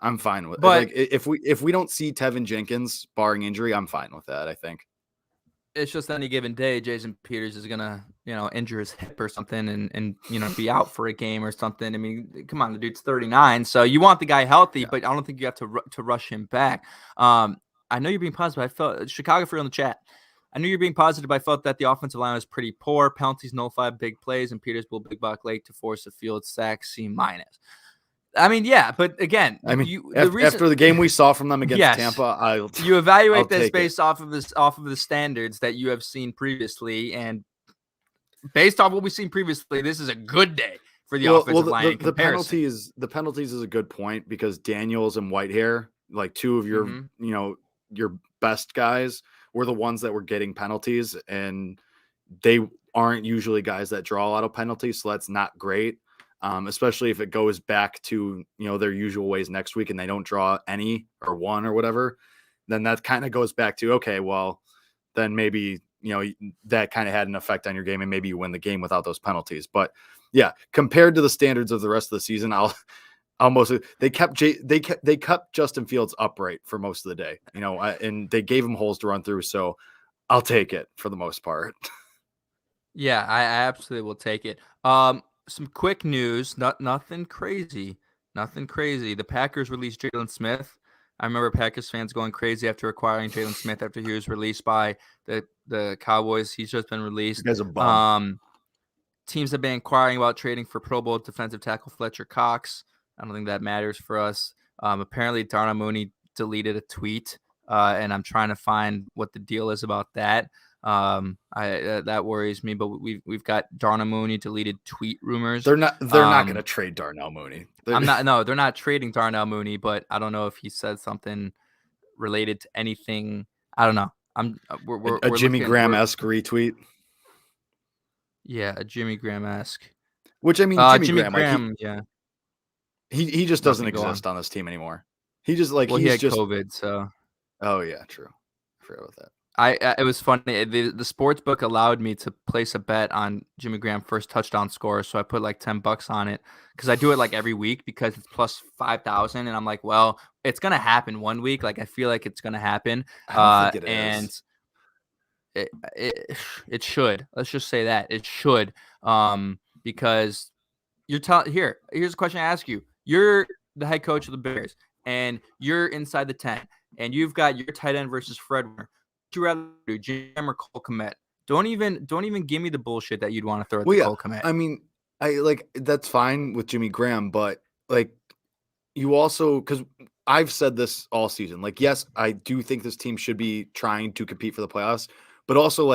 I'm fine with it. But like, if we don't see Tevin Jenkins barring injury, I'm fine with that, I think. It's just any given day, Jason Peters is gonna, injure his hip or something and be out for a game or something. I mean, come on, the dude's 39, so you want the guy healthy, but I don't think you have to rush him back. I know you're being positive. I felt Chicago Free on the chat. I knew you're being positive. I felt that the offensive line was pretty poor. Penalties nullified big plays, and Peters blew big buck late to force a field sack, C-. I mean, yeah, but again, after the game we saw from them against Tampa, you evaluate this based off of the standards that you have seen previously, and based off what we've seen previously, this is a good day for the offensive line in comparison. The penalties is a good point because Daniels and Whitehair, like two of your, your best guys, were the ones that were getting penalties, and they aren't usually guys that draw a lot of penalties. So that's not great. Especially if it goes back to, their usual ways next week and they don't draw any or one or whatever, then that kind of goes back to, okay, well, then maybe, that kind of had an effect on your game and maybe you win the game without those penalties. But yeah, compared to the standards of the rest of the season, they kept Justin Fields upright for most of the day, and they gave him holes to run through. So I'll take it for the most part. Yeah, I absolutely will take it. Some quick news, nothing crazy. The Packers released Jalen Smith. I remember Packers fans going crazy after acquiring Jalen Smith after he was released by the Cowboys. He's just been released. He's a bum. Teams have been inquiring about trading for Pro Bowl defensive tackle Fletcher Cox. I don't think that matters for us. Apparently, Darnell Mooney deleted a tweet, and I'm trying to find what the deal is about that. That worries me, but we've got Darnell Mooney deleted tweet rumors. They're not going to trade Darnell Mooney. They're not trading Darnell Mooney, but I don't know if he said something related to anything. I don't know. We're Jimmy Graham-esque retweet. Yeah, a Jimmy Graham-esque. Which, I mean, Jimmy Graham, yeah. He just doesn't exist on this team anymore. He just he had COVID, so. Oh yeah, true. I forgot about that. It was funny. The sports book allowed me to place a bet on Jimmy Graham first touchdown score, so I put like $10 on it because I do it like every week because it's plus 5,000, and I'm like, well, it's gonna happen one week. Like I feel like it's gonna happen, I don't think and is. It should. Let's just say that it should, because here's a question I ask you. You're the head coach of the Bears, and you're inside the tent, and you've got your tight end versus Fred Warner. Would you rather do Jim or Cole Kmet? Don't even give me the bullshit that you'd want to throw at Cole Kmet. I mean, that's fine with Jimmy Graham, but you also, because I've said this all season, yes, I do think this team should be trying to compete for the playoffs, but also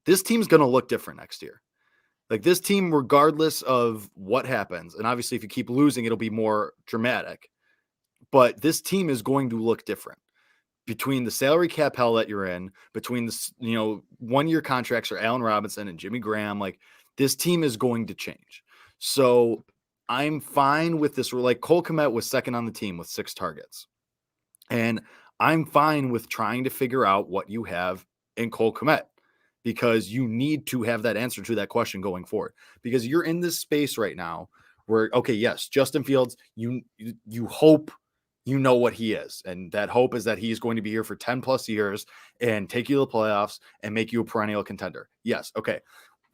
this team's going to look different next year. This team, regardless of what happens, and obviously if you keep losing, it'll be more dramatic, but this team is going to look different. Between the salary cap hell that you're in, between the 1-year contracts for Allen Robinson and Jimmy Graham, this team is going to change. So I'm fine with this. Cole Kmet was second on the team with 6 targets. And I'm fine with trying to figure out what you have in Cole Kmet, because you need to have that answer to that question going forward, because you're in this space right now where, okay, yes, Justin Fields, you hope you know what he is. And that hope is that he's going to be here for 10 plus years and take you to the playoffs and make you a perennial contender. Yes. Okay.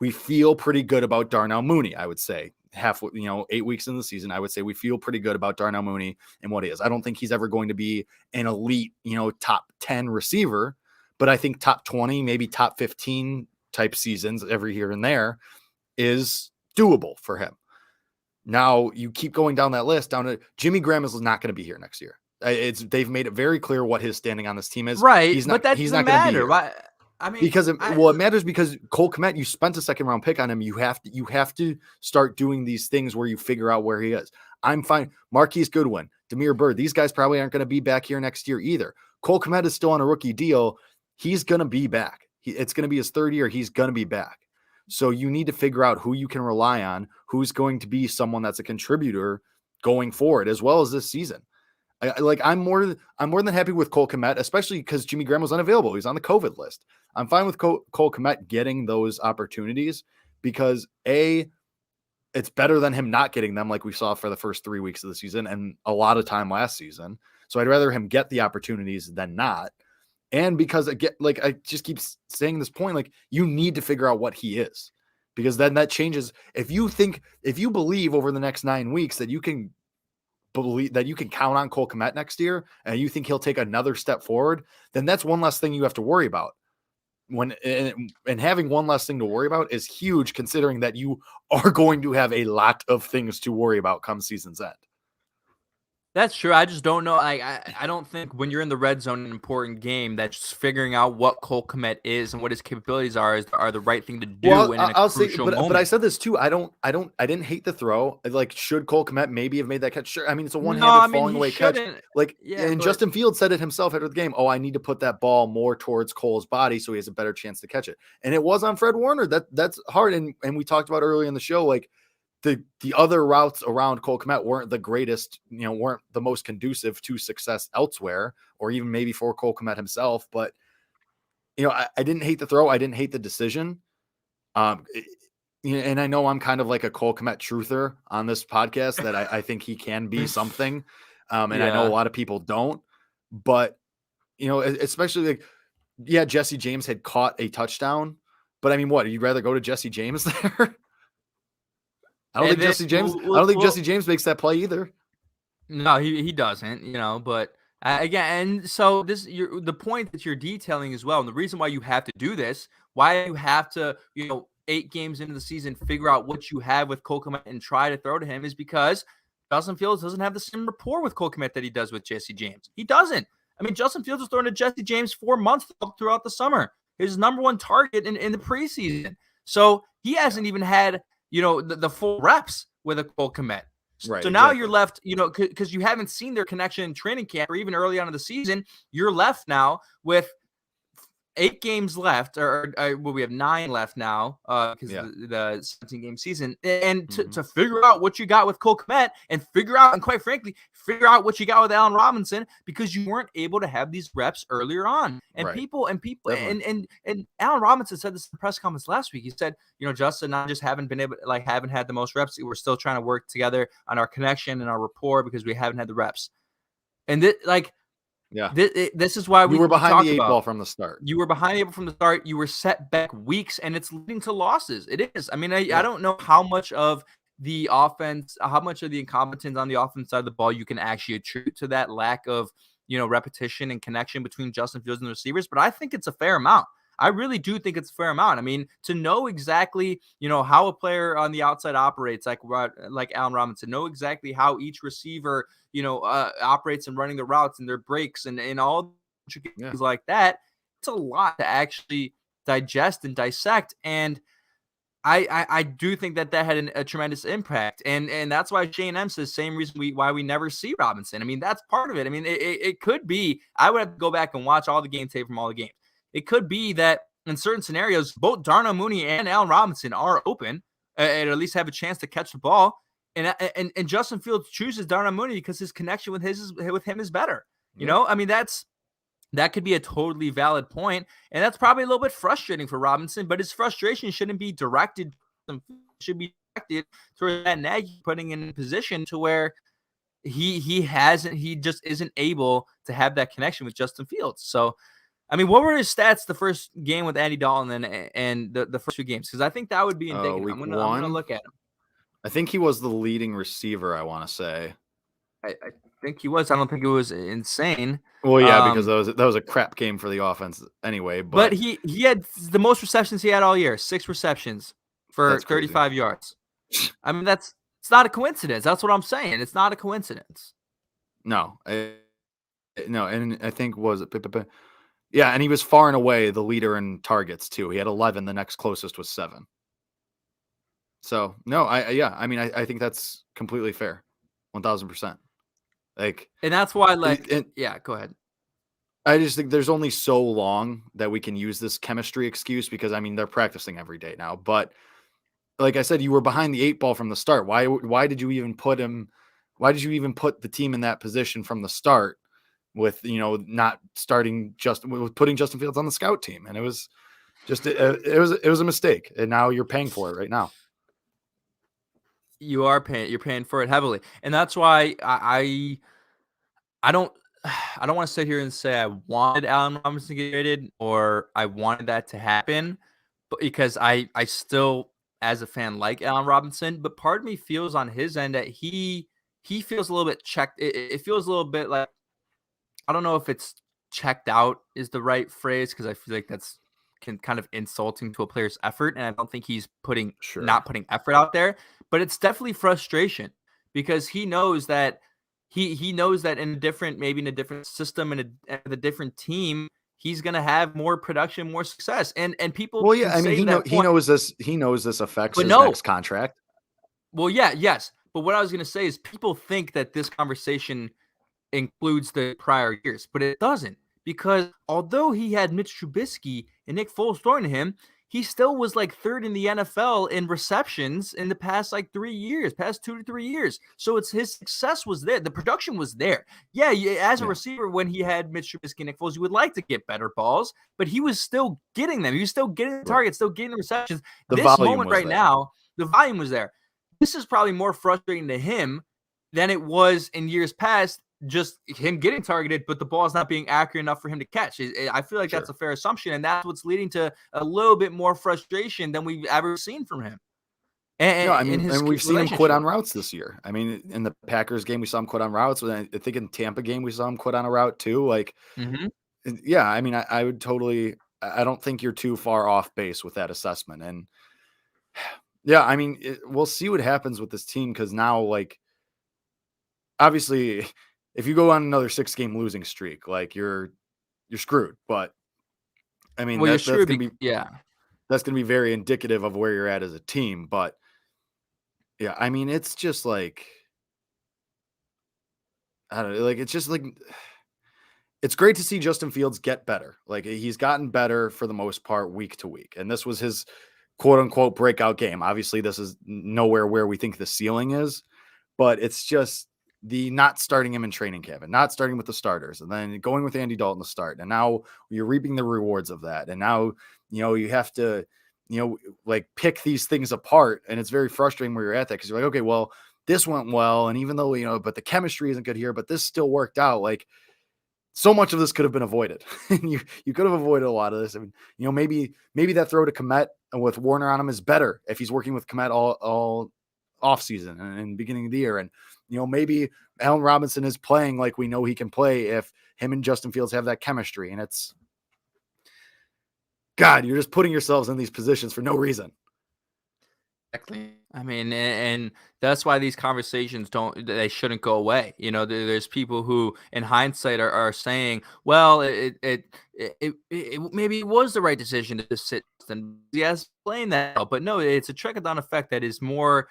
We feel pretty good about Darnell Mooney. I would say 8 weeks in the season, I would say we feel pretty good about Darnell Mooney and what he is. I don't think he's ever going to be an elite, top 10 receiver, but I think top 20, maybe top 15 type seasons every here and there is doable for him. Now you keep going down that list down to Jimmy Graham is not going to be here next year. They've made it very clear what his standing on this team is. Right. He's not going to be here. Why? I mean, it matters because Cole Kmet, you spent a 2nd-round pick on him. You have to start doing these things where you figure out where he is. I'm fine. Marquise Goodwin, Damiere Byrd, these guys probably aren't going to be back here next year either. Cole Kmet is still on a rookie deal. He's going to be back. It's going to be his 3rd year. He's going to be back. So you need to figure out who you can rely on, who's going to be someone that's a contributor going forward, as well as this season. I'm more than happy with Cole Kmet, especially because Jimmy Graham was unavailable. He's on the COVID list. I'm fine with Cole Kmet getting those opportunities because it's better than him not getting them, like we saw for the first 3 weeks of the season and a lot of time last season. So I'd rather him get the opportunities than not. And because I just keep saying this point, you need to figure out what he is, because then that changes. If you believe over the next 9 weeks that you can count on Cole Kmet next year, and you think he'll take another step forward, then that's one less thing you have to worry about. And having one less thing to worry about is huge, considering that you are going to have a lot of things to worry about come season's end. That's true. I just don't know. I don't think when you're in the red zone in an important game that just figuring out what Cole Kmet is and what his capabilities are the right thing to do Well, in a I'll say, crucial but I moment. said this too. I didn't hate the throw. Like, should Cole Kmet maybe have made that catch? Sure. I mean, it's a No, one-handed I mean falling he away catch. shouldn't. Like, Yeah, and but Justin Fields said it himself after the game. Oh, I need to put that ball more towards Cole's body so he has a better chance to catch it. And it was on Fred Warner. That's hard. And we talked about earlier in the show, like the other routes around Cole Kmet weren't the greatest, weren't the most conducive to success elsewhere, or even maybe for Cole Kmet himself. But I didn't hate the throw. I didn't hate the decision. And I know I'm kind of like a Cole Kmet truther on this podcast, that I think he can be something. And I know a yeah. lot of people don't, but especially like, yeah, Jesse James had caught a touchdown, but I mean, what, you'd rather go to Jesse James there? I don't And think then Jesse James, I don't think Jesse James makes that play either. no, he doesn't, but again, and so the point that you're detailing as well, and the reason why you have to do this, why you have to, 8 games into the season, figure out what you have with Cole Kmet and try to throw to him is because Justin Fields doesn't have the same rapport with Cole Kmet that he does with Jesse James. He doesn't. I mean, Justin Fields was throwing to Jesse James 4 months throughout the summer. His number one target in the preseason. So he hasn't even had, the full reps with a Cole Kmet. Right. So now you're left, because you haven't seen their connection in training camp or even early on in the season. You're left now with 8 games left, or we have 9 left now because the 17-game season. And to figure out what you got with Cole Kmet and quite frankly, figure out what you got with Allen Robinson, because you weren't able to have these reps earlier on. And right. people and Allen Robinson said this in the press conference last week. He said, Justin and I just haven't had the most reps. We're still trying to work together on our connection and our rapport because we haven't had the reps. And this is why we were behind the 8 ball from the start. You were behind the 8 ball from the start. You were set back weeks, and it's leading to losses. It is. I mean, I don't know how much of the offense, how much of the incompetence on the offense side of the ball you can actually attribute to that lack of, repetition and connection between Justin Fields and the receivers, but I think it's a fair amount. I really do think it's a fair amount. I mean, to know exactly, how a player on the outside operates, like Allen Robinson, know exactly how each receiver, operates and running the routes and their breaks and all things like that. It's a lot to actually digest and dissect. And I do think that had a tremendous impact. And that's why Shane M says same reason why we never see Robinson. I mean, that's part of it. I mean, it could be, I would have to go back and watch all the game tape from all the games. It could be that in certain scenarios, both Darnell Mooney and Allen Robinson are open and at least have a chance to catch the ball. And Justin Fields chooses Darnell Mooney because his connection with him is better. I mean, that could be a totally valid point, and that's probably a little bit frustrating for Robinson. But his frustration shouldn't be directed; should be directed towards that Nagy putting in a position to where he just isn't able to have that connection with Justin Fields. So, I mean, what were his stats the first game with Andy Dalton and the first 2 games? Because I think that would be indicative. I'm gonna look at him. I think he was the leading receiver, I want to say. I think he was. I don't think it was insane. Well, yeah, because that was a crap game for the offense anyway. But he had the most receptions he had all year, 6 receptions for 35 yards. I mean, it's not a coincidence. That's what I'm saying. It's not a coincidence. No, no, and I think yeah, and he was far and away the leader in targets too. He had 11. The next closest was 7. So no, I mean, I think that's completely fair, 1,000%. And that's why, yeah, go ahead. I just think there's only so long that we can use this chemistry excuse, because I mean, they're practicing every day now. But like I said, you were behind the 8 ball from the start. Why did you even put him? Why did you even put the team in that position from the start with, not starting putting Justin Fields on the scout team? And it was just, it was a mistake. And now you're paying for it right now. You're paying for it heavily. And that's why I don't want to sit here and say I wanted Allen Robinson to get traded or I wanted that to happen, but because I still, as a fan, like Allen Robinson, but part of me feels on his end that he feels a little bit checked. It feels a little bit like, I don't know if it's checked out is the right phrase, because I feel like that's kind of insulting to a player's effort, and I don't think he's not putting effort out there, but it's definitely frustration because he knows that he knows that maybe in a different system and a different team, he's gonna have more production, more success. And people Well, yeah, can I mean, say to that point, he knows this affects but his next no. contract. Well, yeah, yes. But what I was gonna say is people think that this conversation includes the prior years, but it doesn't, because although he had Mitch Trubisky and Nick Foles throwing to him, he still was like third in the NFL in receptions in the past like 3 years, past 2 to 3 years. So it's his success was there, the production was there. Yeah, as a Yeah, receiver, when he had Mitch Trubisky and Nick Foles, you would like to get better balls, but he was still getting them. He was still getting the right. targets, still getting the receptions. The This volume moment was right there. now, the volume was there. This is probably more frustrating to him than it was in years past, just him getting targeted, but the ball is not being accurate enough for him to catch. I feel like that's Sure. a fair assumption, and that's what's leading to a little bit more frustration than we've ever seen from him No, I in mean, his and we've seen him quit relationship. on routes this year. I mean, in the Packers game, we saw him quit on routes. I think in Tampa game, we saw him quit on a route too. Like, Mm-hmm. yeah, I mean, I would totally. I don't think you're too far off base with that assessment. And yeah, I mean, we'll see what happens with this team because now, like, obviously, if you go on another 6-game losing streak, like you're screwed. But I mean, Well, you're that's screwed. gonna be Yeah, very indicative of where you're at as a team. But yeah, I mean, it's just like I don't know, like it's just like it's great to see Justin Fields get better. Like he's gotten better for the most part week to week. And this was his quote unquote breakout game. Obviously, this is nowhere where we think the ceiling is, but it's just the not starting him in training camp and not starting with the starters and then going with Andy Dalton to start. And now you're reaping the rewards of that. And now, you have to, like pick these things apart. And it's very frustrating where you're at that because you're like, okay, well, this went well. And even though, but the chemistry isn't good here, but this still worked out. Like, so much of this could have been avoided. you could have avoided a lot of this. I mean, maybe that throw to Komet with Warner on him is better if he's working with Komet all off season and beginning of the year. And maybe Allen Robinson is playing like we know he can play if him and Justin Fields have that chemistry. And it's God, you're just putting yourselves in these positions for no reason. exactly. I mean, and that's why these conversations they shouldn't go away. There's people who, in hindsight, are saying, well, it maybe it was the right decision to just sit and yes, playing that, but no, it's a trickle down effect that is more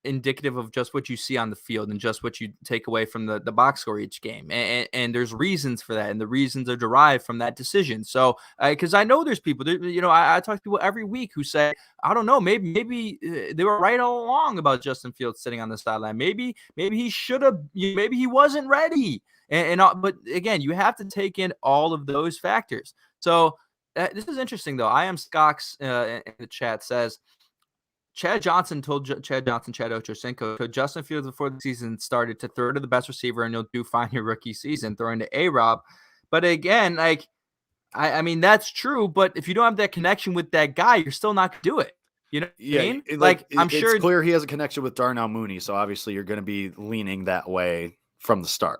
indicative of just what you see on the field and just what you take away from the box score each game. And there's reasons for that. And the reasons are derived from that decision. So, because I know there's people, I talk to people every week who say, I don't know, maybe they were right all along about Justin Fields sitting on the sideline. Maybe he should have, maybe he wasn't ready. But again, you have to take in all of those factors. So this is interesting though. I am Scox in the chat says, Chad Ochocinco told Justin Fields before the season started to throw to the best receiver and you'll do fine your rookie season throwing to A-Rob. But again, like, I mean, that's true. But if you don't have that connection with that guy, you're still not going to do it. You know what I mean? I'm it's sure. clear he has a connection with Darnell Mooney. So obviously you're going to be leaning that way from the start.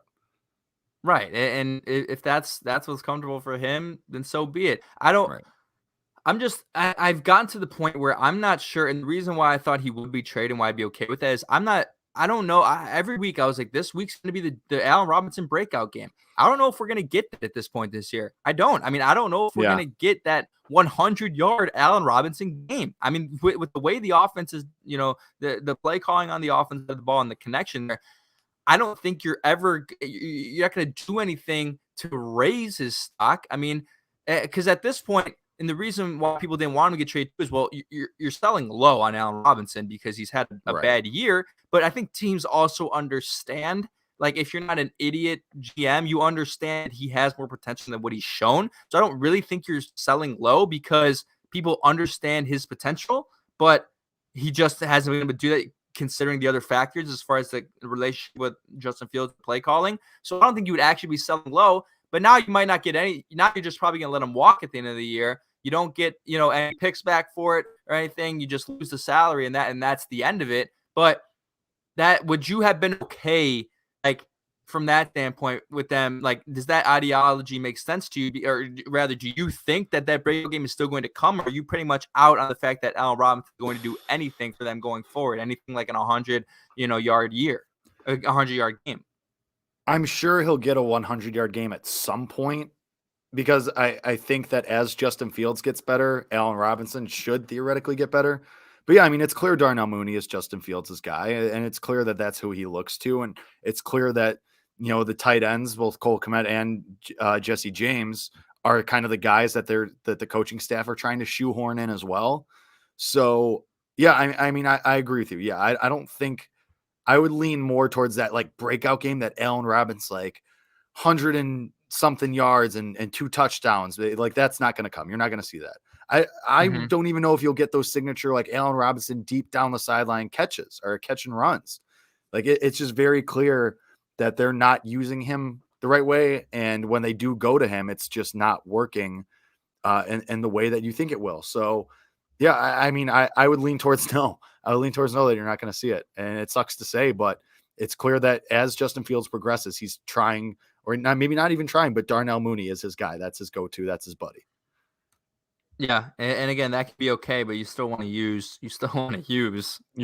Right. And if that's what's comfortable for him, then so be it. I don't. Right. I've gotten to the point where I'm not sure. And the reason why I thought he would be traded and why I'd be okay with that is I don't know. Every week I was like, this week's going to be the Allen Robinson breakout game. I don't know if we're going to get that at this point this year. I don't know if we're going to get that 100-yard Allen Robinson game. I mean, with the way the offense is, the play calling on the offense of the ball and the connection there, I don't think you're not going to do anything to raise his stock. I mean, because at this point, and the reason why people didn't want him to get traded is, well, you're selling low on Allen Robinson because he's had a bad year. But I think teams also understand, like, if you're not an idiot GM, you understand he has more potential than what he's shown. So I don't really think you're selling low because people understand his potential, but he just hasn't been able to do that considering the other factors as far as the relationship with Justin Fields play calling. So I don't think you would actually be selling low. But now you might not get any. Now you're just probably going to let him walk at the end of the year. You don't get, any picks back for it or anything. You just lose the salary and that's the end of it. But would you have been okay, like, from that standpoint with them? Like, does that ideology make sense to you? Or rather, do you think that breakout game is still going to come? Or are you pretty much out on the fact that Allen Robinson is going to do anything for them going forward? Anything like an 100, yard year, a 100-yard game? I'm sure he'll get a 100-yard game at some point because I think that as Justin Fields gets better, Allen Robinson should theoretically get better. But yeah, I mean, it's clear Darnell Mooney is Justin Fields' guy, and it's clear that that's who he looks to. And it's clear that, the tight ends, both Cole Kmet and Jesse James, are kind of the guys that the coaching staff are trying to shoehorn in as well. So yeah, I mean, I agree with you. Yeah, I don't think I would lean more towards that like breakout game that Allen Robinson like 100 and something yards and 2 touchdowns. Like that's not going to come. You're not going to see that. I don't even know if you'll get those signature like Allen Robinson deep down the sideline catches or catch and runs. Like it's just very clear that they're not using him the right way. And when they do go to him, it's just not working in the way that you think it will. So yeah, I mean, I would lean towards no. I would lean towards no that you're not going to see it. And it sucks to say, but it's clear that as Justin Fields progresses, he's trying, or not, maybe not even trying, but Darnell Mooney is his guy. That's his go-to. That's his buddy. Yeah, and again, that could be okay, but you still want to use Your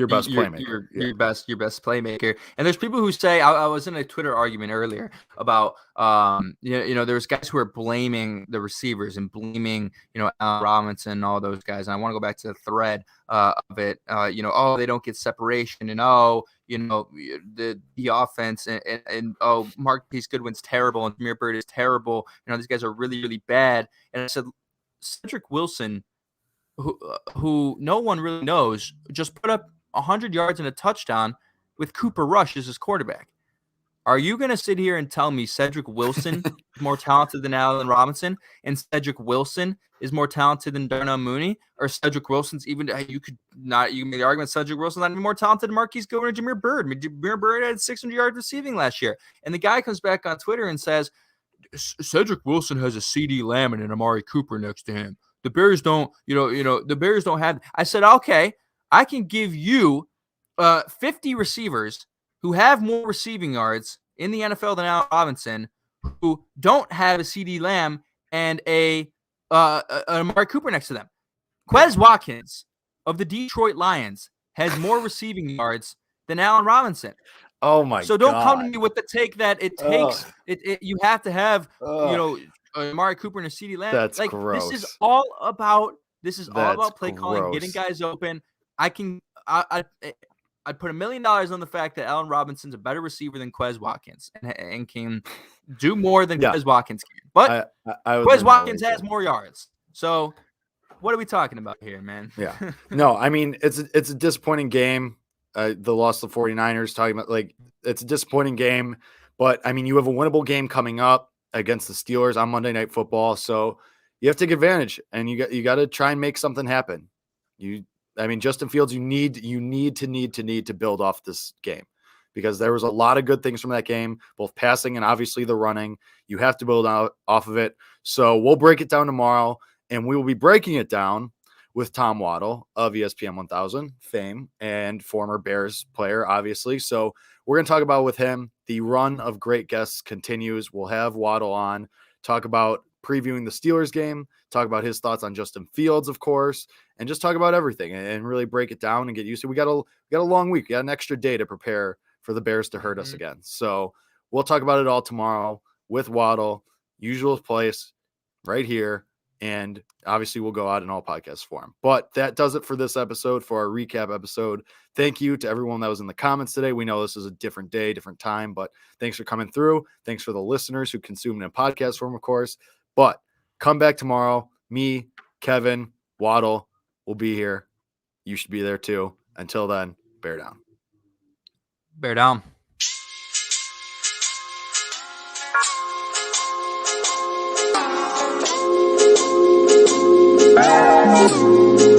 best playmaker, your best playmaker. And there's people who say I was in a Twitter argument earlier about there's guys who are blaming the receivers and blaming Allen Robinson and all those guys. And I want to go back to the thread of it. They don't get separation, and the offense and Marquise Goodwin's terrible and Jameer Byrd is terrible. These guys are really, really bad. And I said, Cedric Wilson, who no one really knows, just put up 100 yards and a touchdown with Cooper Rush as his quarterback. Are you going to sit here and tell me Cedric Wilson is more talented than Allen Robinson, and Cedric Wilson is more talented than Darnell Mooney, or Cedric Wilson's even you can make the argument Cedric Wilson's not even more talented than Marquise Goodwin or Jameer Byrd. I mean, Jameer Byrd had 600 yards receiving last year, and the guy comes back on Twitter and says, Cedric Wilson has a CD Lamb and an Amari Cooper next to him. The Bears don't, the Bears don't have. I said, okay, I can give you 50 receivers who have more receiving yards in the NFL than Allen Robinson, who don't have a CD Lamb and an Amari Cooper next to them. Quez Watkins of the Detroit Lions has more receiving yards than Allen Robinson. Oh my! So don't come to me with the take that it takes you have to have Amari Cooper and a CeeDee Lamb. That's like gross. This is all about play calling, getting guys open. I'd put $1 million on the fact that Allen Robinson's a better receiver than Quez Watkins and can do more than Quez Watkins can. But Quez Watkins has more yards. So what are we talking about here, man? Yeah. No, I mean it's a disappointing game. The loss to the 49ers, talking about like it's a disappointing game, but I mean you have a winnable game coming up against the Steelers on Monday Night Football, so you have to take advantage and you got to try and make something happen. Justin Fields, you need to build off this game because there was a lot of good things from that game, both passing and obviously the running. You have to build out off of it. So we'll break it down tomorrow, and we will be breaking it down with Tom Waddle of ESPN 1000 fame and former Bears player, obviously. So we're going to talk about with him. The run of great guests continues. We'll have Waddle on, talk about previewing the Steelers game, talk about his thoughts on Justin Fields, of course, and just talk about everything and really break it down and get used to it. We got a long week. We got an extra day to prepare for the Bears to hurt us again. So we'll talk about it all tomorrow with Waddle, usual place right here. And obviously we'll go out in all podcast form. But that does it for this episode, for our recap episode. Thank you to everyone that was in the comments today. We know this is a different day, different time, but thanks for coming through. Thanks for the listeners who consume it in podcast form, of course. But come back tomorrow. Me, Kevin, Waddle will be here. You should be there too. Until then, bear down. Bear down. Bye.